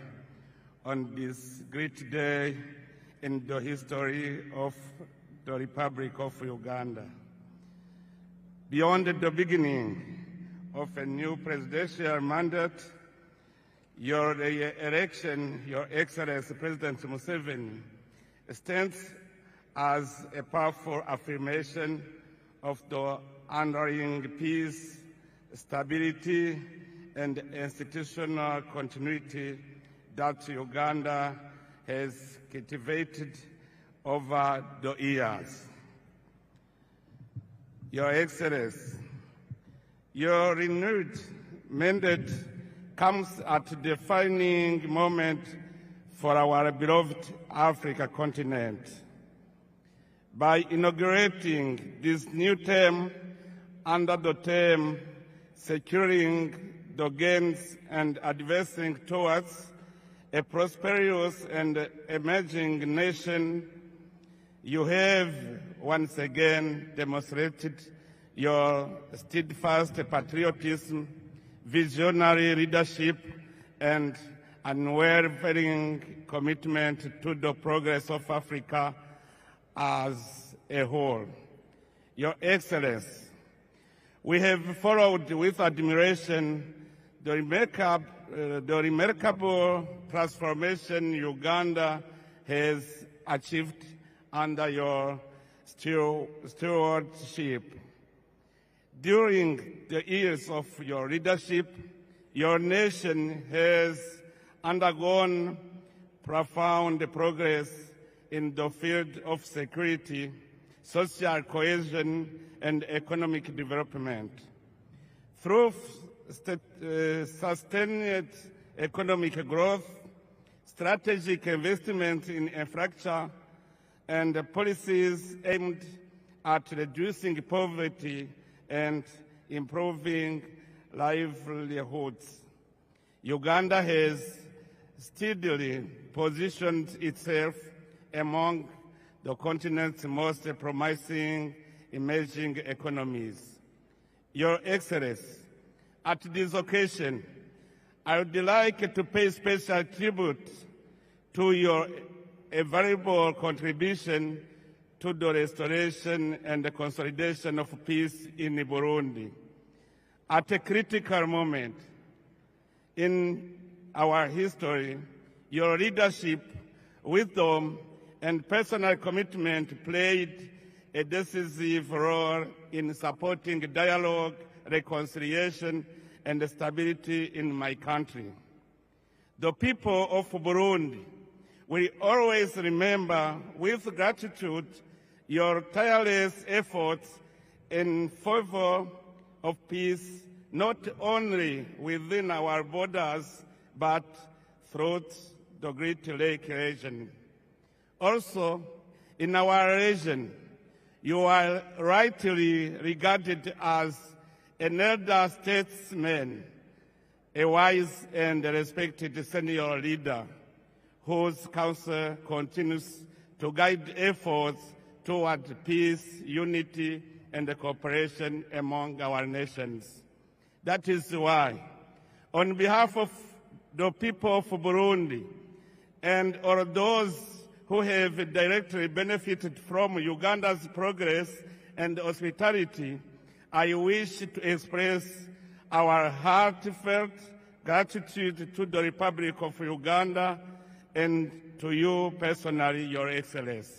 on this great day in the history of the Republic of Uganda. Beyond the beginning of a new presidential mandate, your election, Your Excellency President Museveni, stands as a powerful affirmation of the underlying peace, stability, and institutional continuity that Uganda has cultivated over the years. Your Excellency, your renewed mandate comes at a defining moment for our beloved Africa continent. By inaugurating this new term under the theme Securing the gains and advancing towards a prosperous and emerging nation, you have once again demonstrated your steadfast patriotism, visionary leadership, and unwavering commitment to the progress of Africa as a whole. Your Excellency, we have followed with admiration the remarkable transformation Uganda has achieved under your stewardship. During the years of your leadership, your nation has undergone profound progress in the field of security, social cohesion, and economic development. Through sustained economic growth, strategic investment in infrastructure, and policies aimed at reducing poverty and improving livelihoods, Uganda has steadily positioned itself among the continent's most promising emerging economies. Your Excellency, at this occasion, I would like to pay special tribute to your invaluable contribution to the restoration and the consolidation of peace in Burundi. At a critical moment in our history, your leadership, wisdom, and personal commitment played a decisive role in supporting dialogue, reconciliation, and stability in my country. The people of Burundi will always remember with gratitude your tireless efforts in favor of peace, not only within our borders, but throughout the Great Lake region. Also, in our region, you are rightly regarded as an elder statesman, a wise and respected senior leader whose counsel continues to guide efforts toward peace, unity, and cooperation among our nations. That is why, on behalf of the people of Burundi and all those who have directly benefited from Uganda's progress and hospitality, I wish to express our heartfelt gratitude to the Republic of Uganda and to you personally, Your Excellency.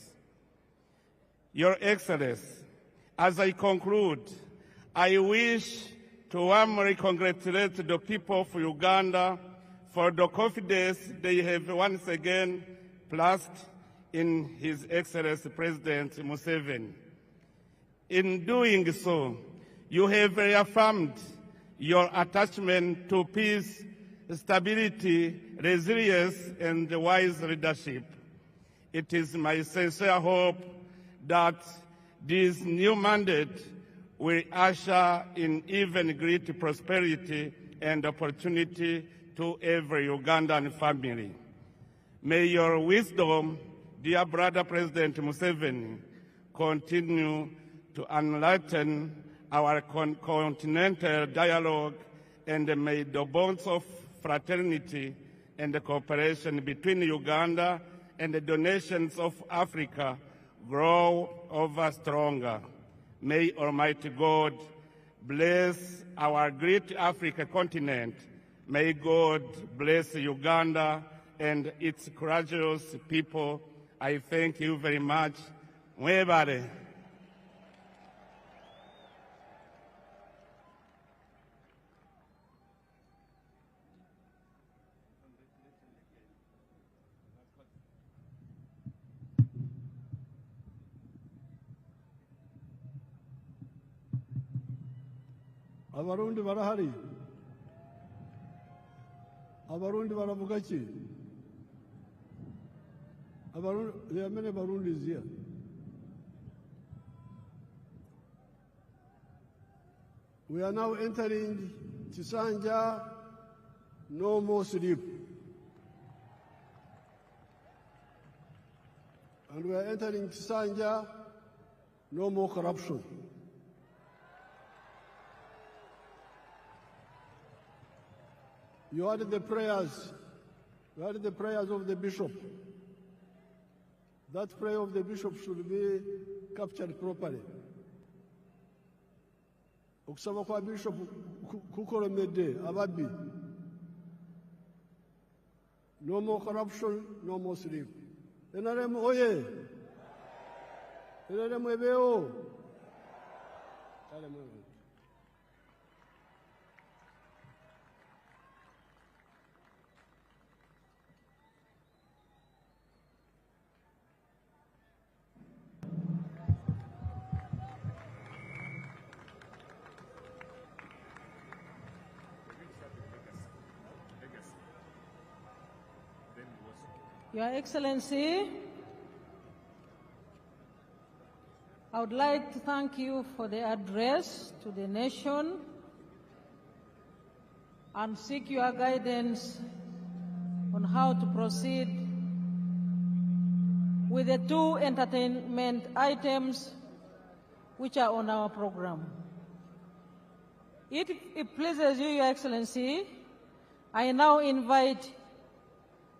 Your Excellency, as I conclude, I wish to warmly congratulate the people of Uganda for the confidence they have once again placed in His Excellency President Museveni. In doing so, you have reaffirmed your attachment to peace, stability, resilience, and wise leadership. It is my sincere hope that this new mandate will usher in even greater prosperity and opportunity to every Ugandan family. May your wisdom, dear brother President Museveni, continue to enlighten our continental dialogue, and may the bonds of fraternity and cooperation between Uganda and the nations of Africa grow ever stronger. May Almighty God bless our great African continent. May God bless Uganda and its courageous people. I thank you very much. Mwebale. Abarundi barahari. Abarundi baravuga ki? There are many Burundis here. We are now entering Chisanja, no more sleep. And we are entering Chisanja, no more corruption. You heard the prayers. You heard the prayers of the bishop. That prayer of the bishop should be captured properly. Okusaba kwa bishop kukolomedde ababbi. No more corruption, no more sleep. NRM oye. NRM ebeo. Your Excellency, I would like to thank you for the address to the nation and seek your guidance on how to proceed with the two entertainment items which are on our program. If it pleases you, Your Excellency, I now invite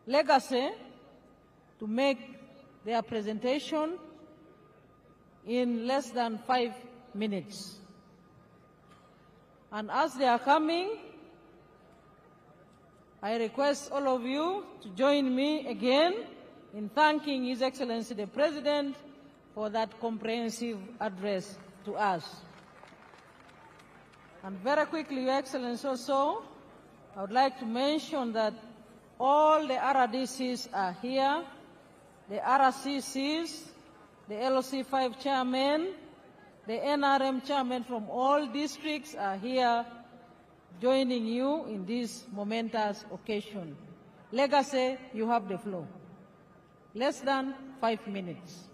Legacy to make their presentation in less than 5 minutes. And as they are coming, I request all of you to join me again in thanking His Excellency the President for that comprehensive address to us. And very quickly, Your Excellency, also, I would like to mention that all the RDCs are here, the RCCs, the LOC5 chairmen, the NRM chairmen from all districts are here joining you in this momentous occasion. Legacy, you have the floor. Less than 5 minutes.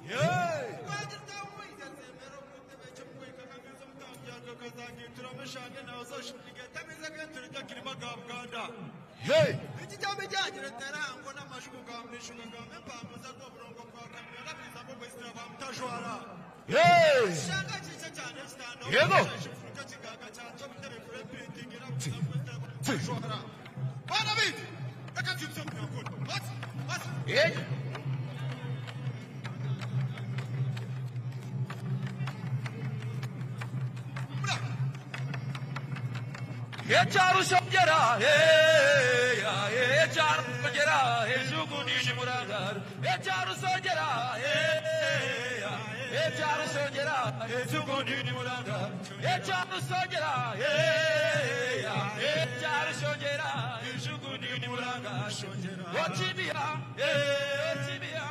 Hey! Hey! Yego! Hey! Echaru sogera, echaru sogera, ezuguni shimuragar. Echaru sogera, echaru sogera, ezuguni shimuragar. Echaru sogera, echaru sogera, ezuguni shimuragar. Ochibia, ochibia,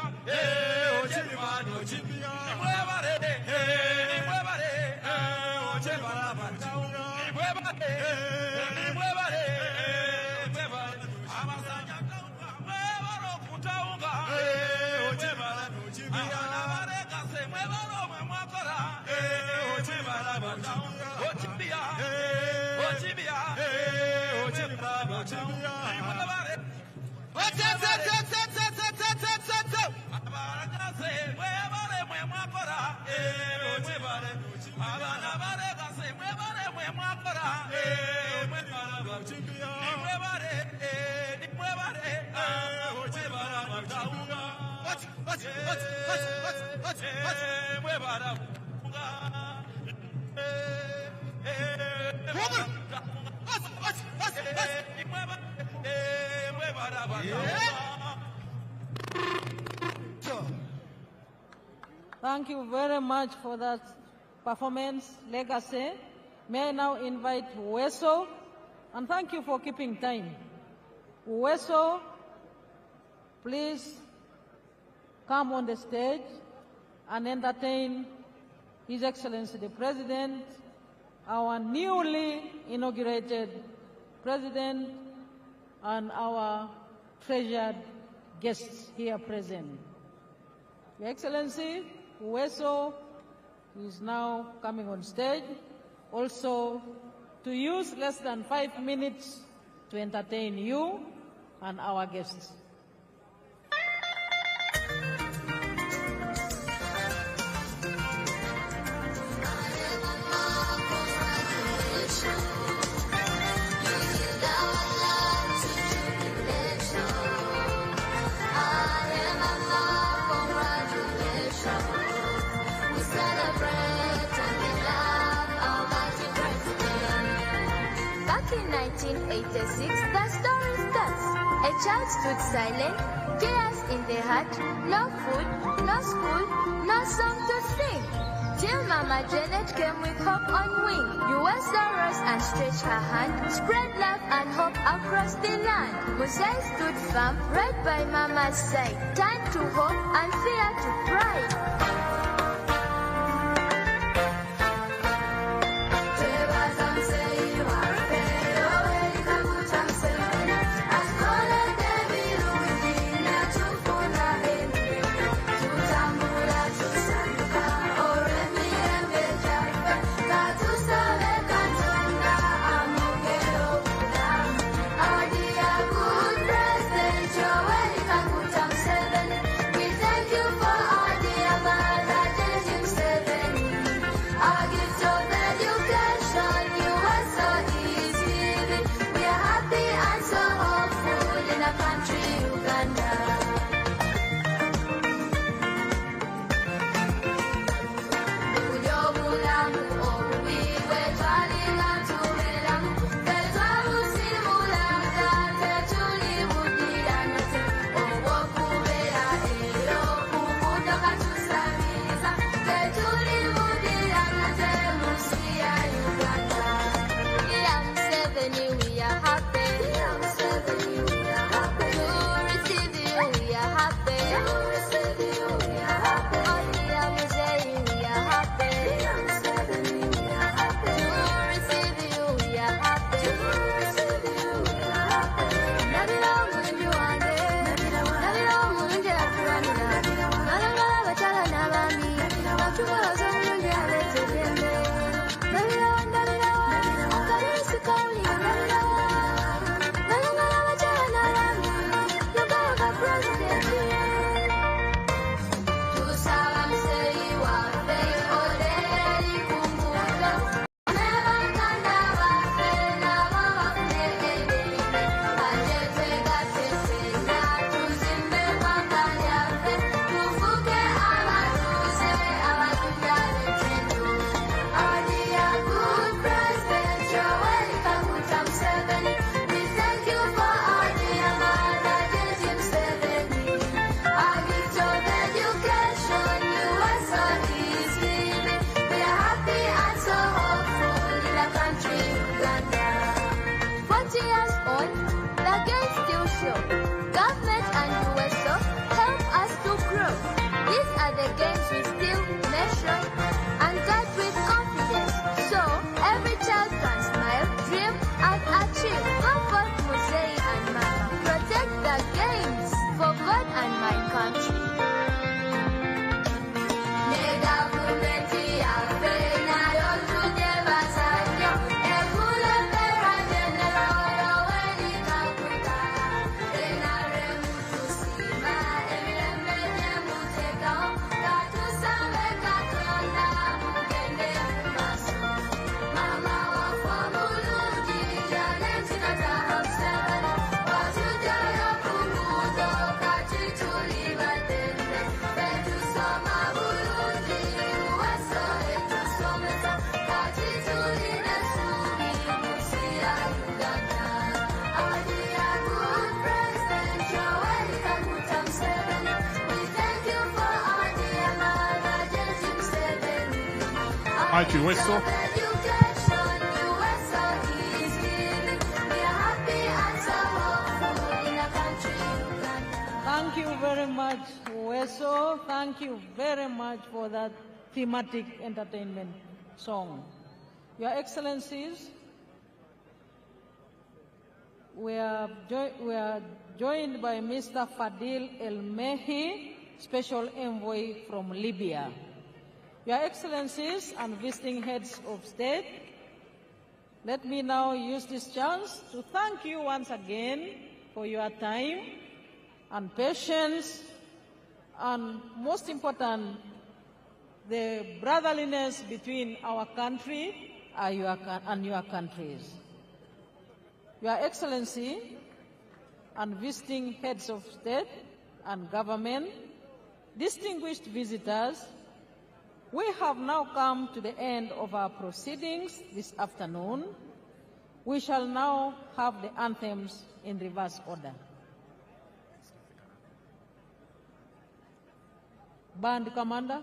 ochibia, ochibia. Muevare, muevare, ochibara batau. Thank you very much for that performance, Legacy. May I now invite Weso, and thank you for keeping time. Weso, please come on the stage and entertain His Excellency the President, our newly inaugurated President, and our treasured guests here present. Your Excellency, Uweso is now coming on stage, also to use less than 5 minutes to entertain you and our guests. In 1986, the story starts. A child stood silent, chaos in the heart, no food, no school, no song to sing. Till Mama Janet came with hope on wing. Uweso rose and stretched her hand, spread love and hope across the land. Musei stood firm, right by Mama's side, turned to hope and fear to pride. Thank you, Uweso. Thank you, you very much, Weso. Thank you very much for that thematic entertainment song. Your Excellencies, we are joined by Mr. Fadil El-Mehi, Special Envoy from Libya. Your Excellencies and visiting heads of state, let me now use this chance to thank you once again for your time and patience, and most important, the brotherliness between our country and your countries. Your Excellency and visiting heads of state and government, distinguished visitors, we have now come to the end of our proceedings this afternoon. We shall now have the anthems in reverse order. Band Commander.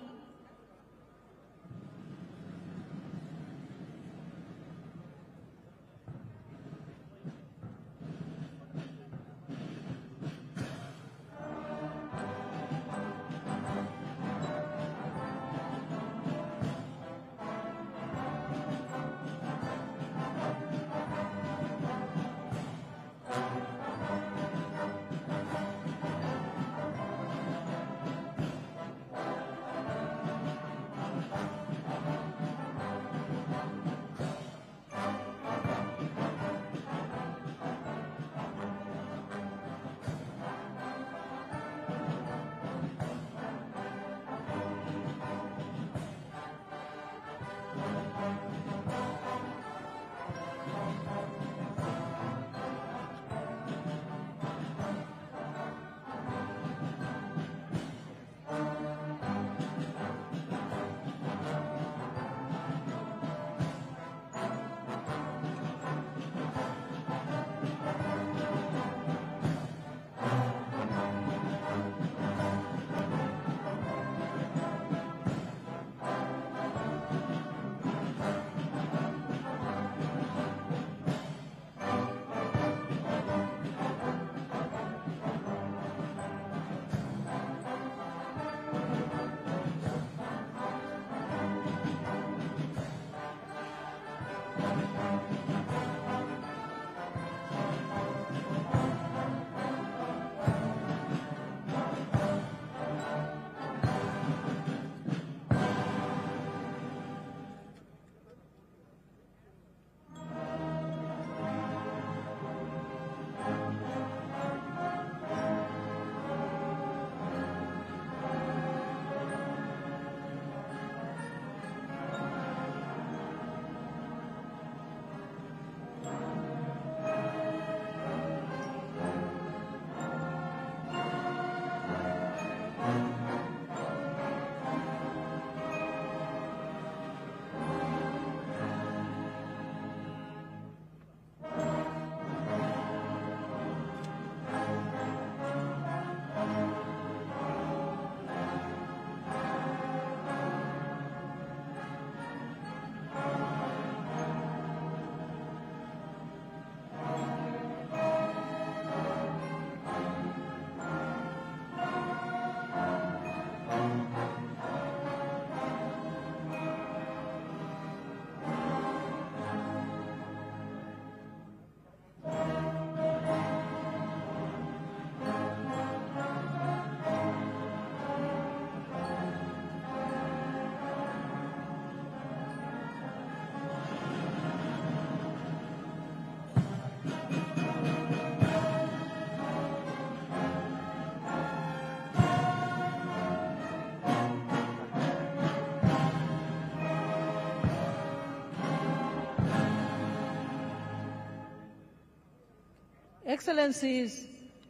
Excellencies,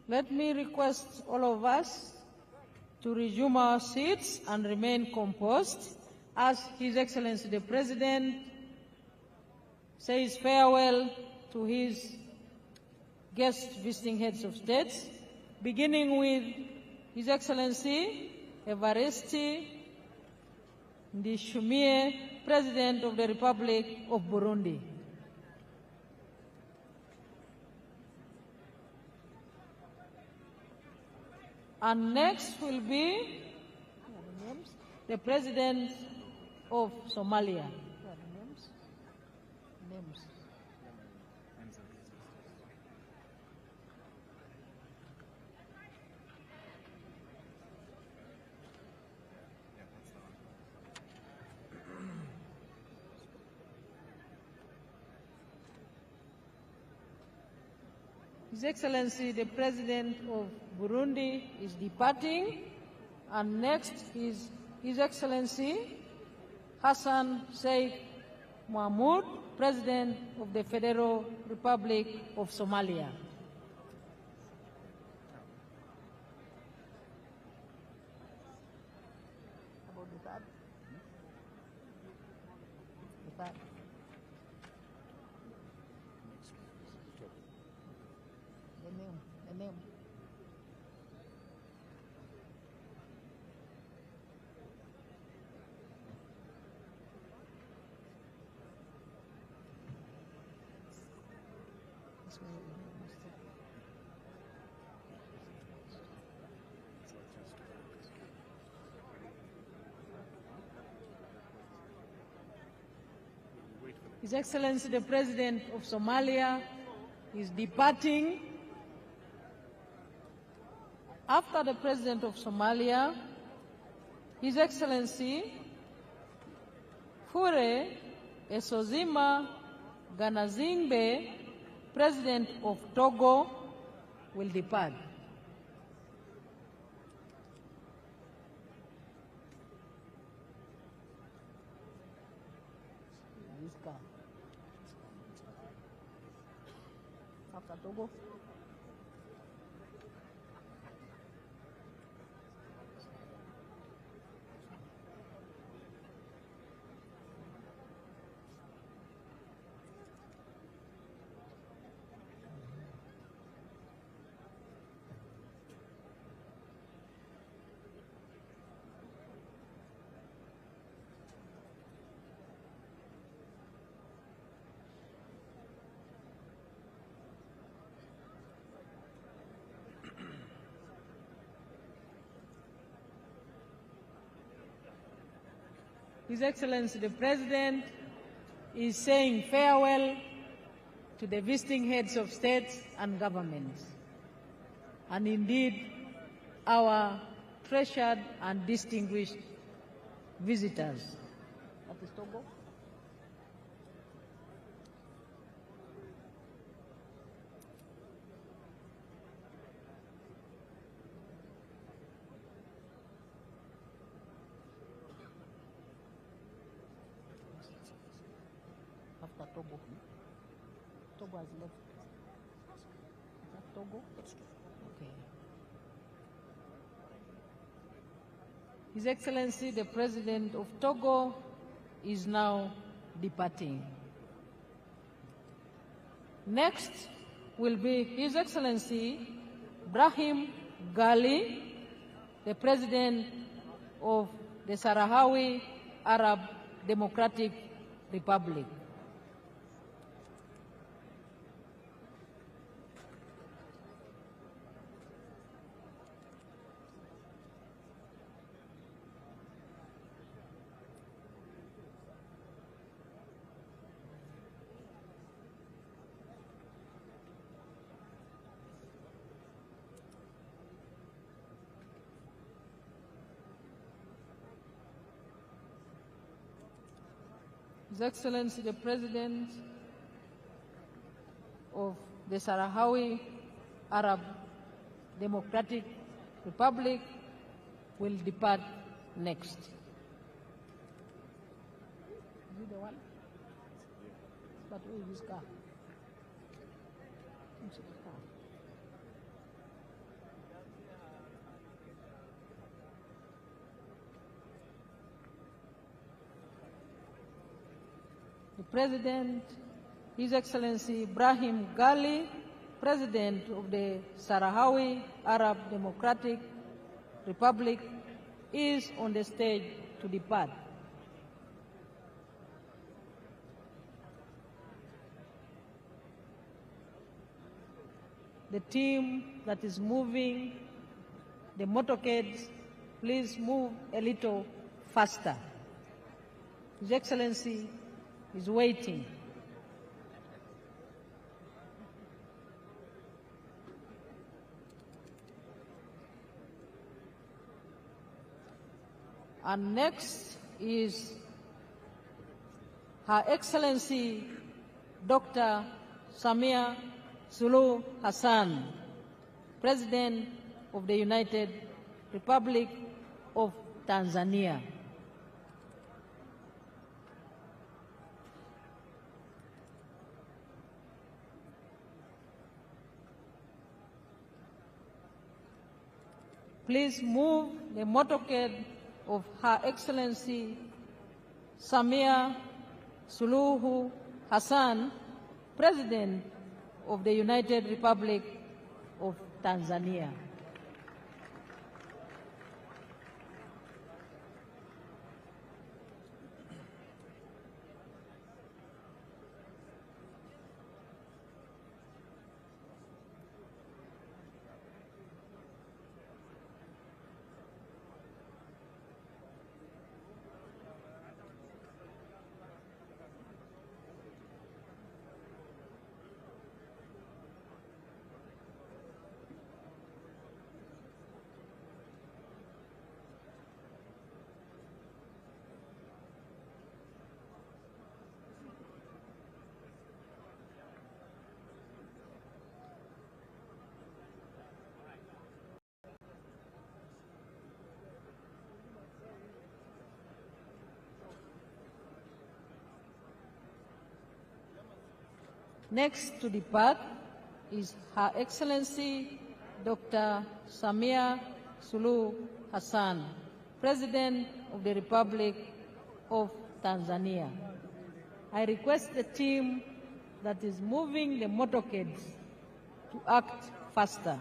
let me request all of us to resume our seats and remain composed as His Excellency the President says farewell to his guest visiting heads of states, beginning with His Excellency Evariste Ndayishimiye, President of the Republic of Burundi. And next will be the President of Somalia. Names. His Excellency, the President of Burundi is departing, and next is His Excellency Hassan Sheikh Mohamud, President of the Federal Republic of Somalia. About the third? The third. The name. His Excellency the President of Somalia is departing. After the President of Somalia, His Excellency Fure Esozima Ganazingbe, President of Togo, will depart. After Togo. His Excellency the President is saying farewell to the visiting heads of states and governments, and indeed our treasured and distinguished visitors. That is Togo. After Togo. Togo has left. Is that Togo? Okay. His Excellency the President of Togo is now departing. Next will be His Excellency Brahim Gali, the President of the Sahrawi Arab Democratic Republic. His Excellency the President of the Sahrawi Arab Democratic Republic will depart next. Is it the one? But where is his car? The President, His Excellency Brahim Gali, President of the Sahrawi Arab Democratic Republic, is on the stage to depart. The team that is moving the motorcades please move a little faster. His Excellency is waiting. And next is Her Excellency Dr. Samia Suluhu Hassan, President of the United Republic of Tanzania. Please move the motorcade of Her Excellency Samia Suluhu Hassan, President of the United Republic of Tanzania. Next to depart is Her Excellency Dr. Samia Suluhu Hassan, President of the Republic of Tanzania. I request the team that is moving the motorcades to act faster.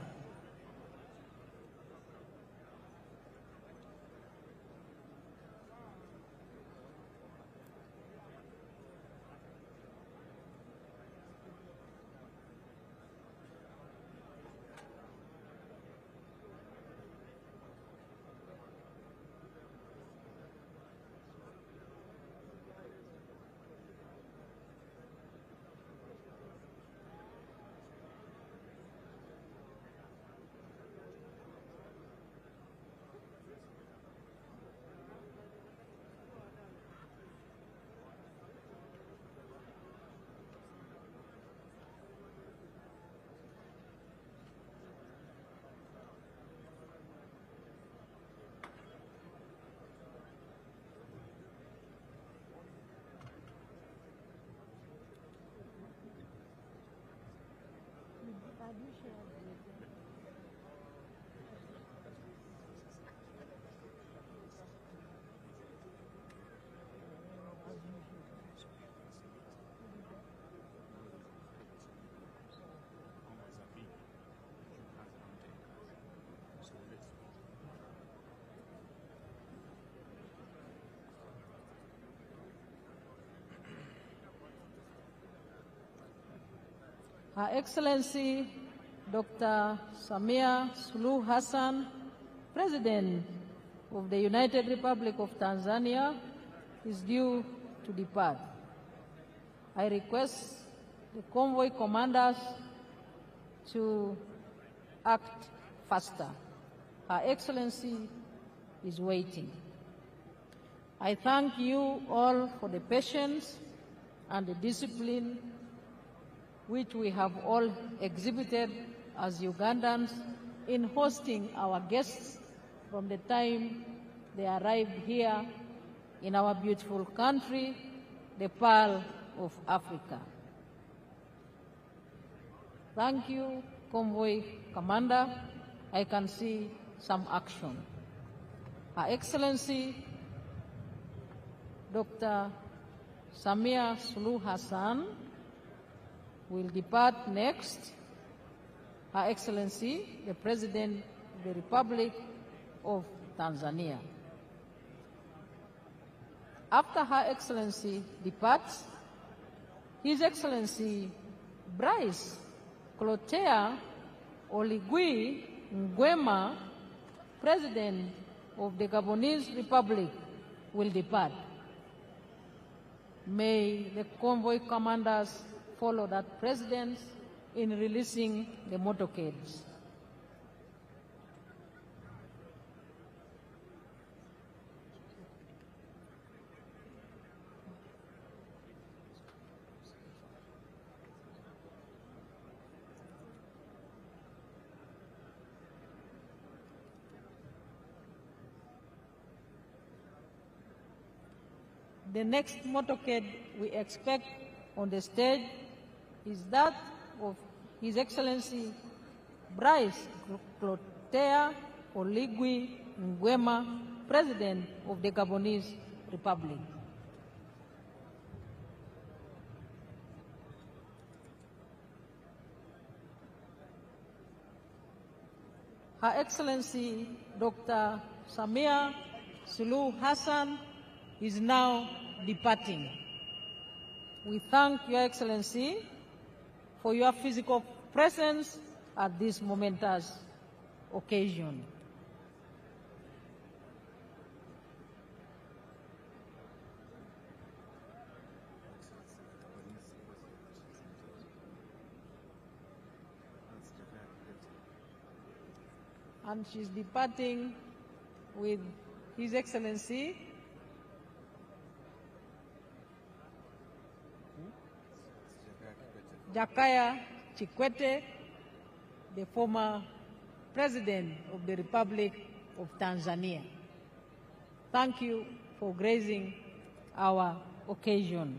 Her Excellency Dr. Samia Suluhu Hassan, President of the United Republic of Tanzania, is due to depart. I request the convoy commanders to act faster. Her Excellency is waiting. I thank you all for the patience and the discipline which we have all exhibited as Ugandans in hosting our guests from the time they arrived here in our beautiful country, the Pearl of Africa. Thank you, Convoy Commander. I can see some action. Her Excellency Dr. Samia Suluhu Hassan will depart next. Her Excellency, the President of the Republic of Tanzania. After Her Excellency departs, His Excellency Bryce Clotaire Oligui Nguema, President of the Gabonese Republic, will depart. May the convoy commanders follow that precedent in releasing the motorcades. The next motorcade we expect on the stage is that of His Excellency Rais Oligui Nguema, President of the Gabonese Republic. Her Excellency Dr. Samia Suluhu Hassan is now departing. We thank Your Excellency for your physical presence at this momentous occasion. And she's departing with His Excellency Jakaya Kikwete, the former President of the Republic of Tanzania. Thank you for gracing our occasion.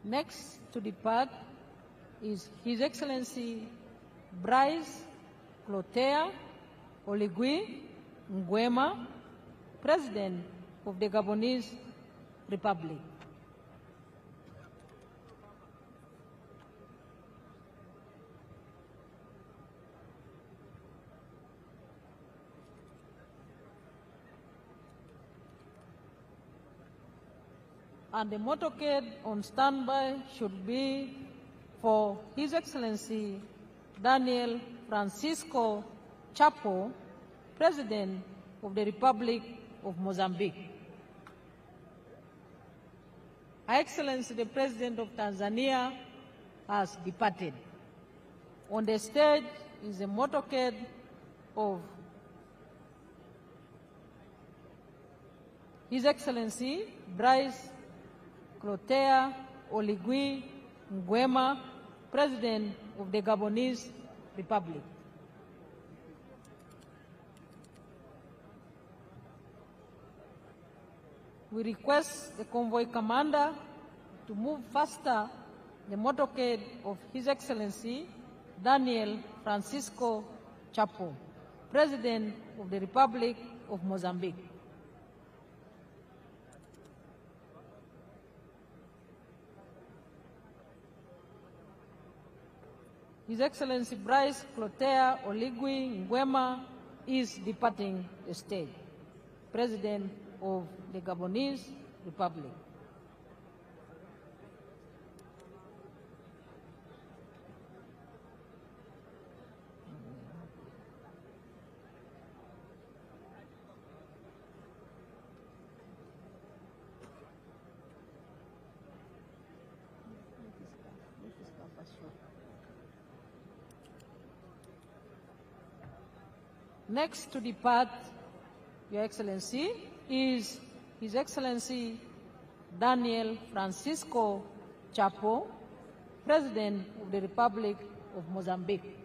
Next to depart is His Excellency Rais Oligui Nguema, President of the Gabonese Republic. And the motorcade on standby should be for His Excellency Daniel Francisco Chapo, President of the Republic of Mozambique. Her Excellency the President of Tanzania has departed. On the stage is a motorcade of His Excellency Rais Oligui Nguema, President of the Gabonese Republic. We request the convoy commander to move faster the motorcade of His Excellency Daniel Francisco Chapo, President of the Republic of Mozambique. His Excellency Rais Oligui Nguema is departing the stage, President of the Gabonese Republic. Next to depart, Your Excellency, is His Excellency Daniel Francisco Chapo, President of the Republic of Mozambique.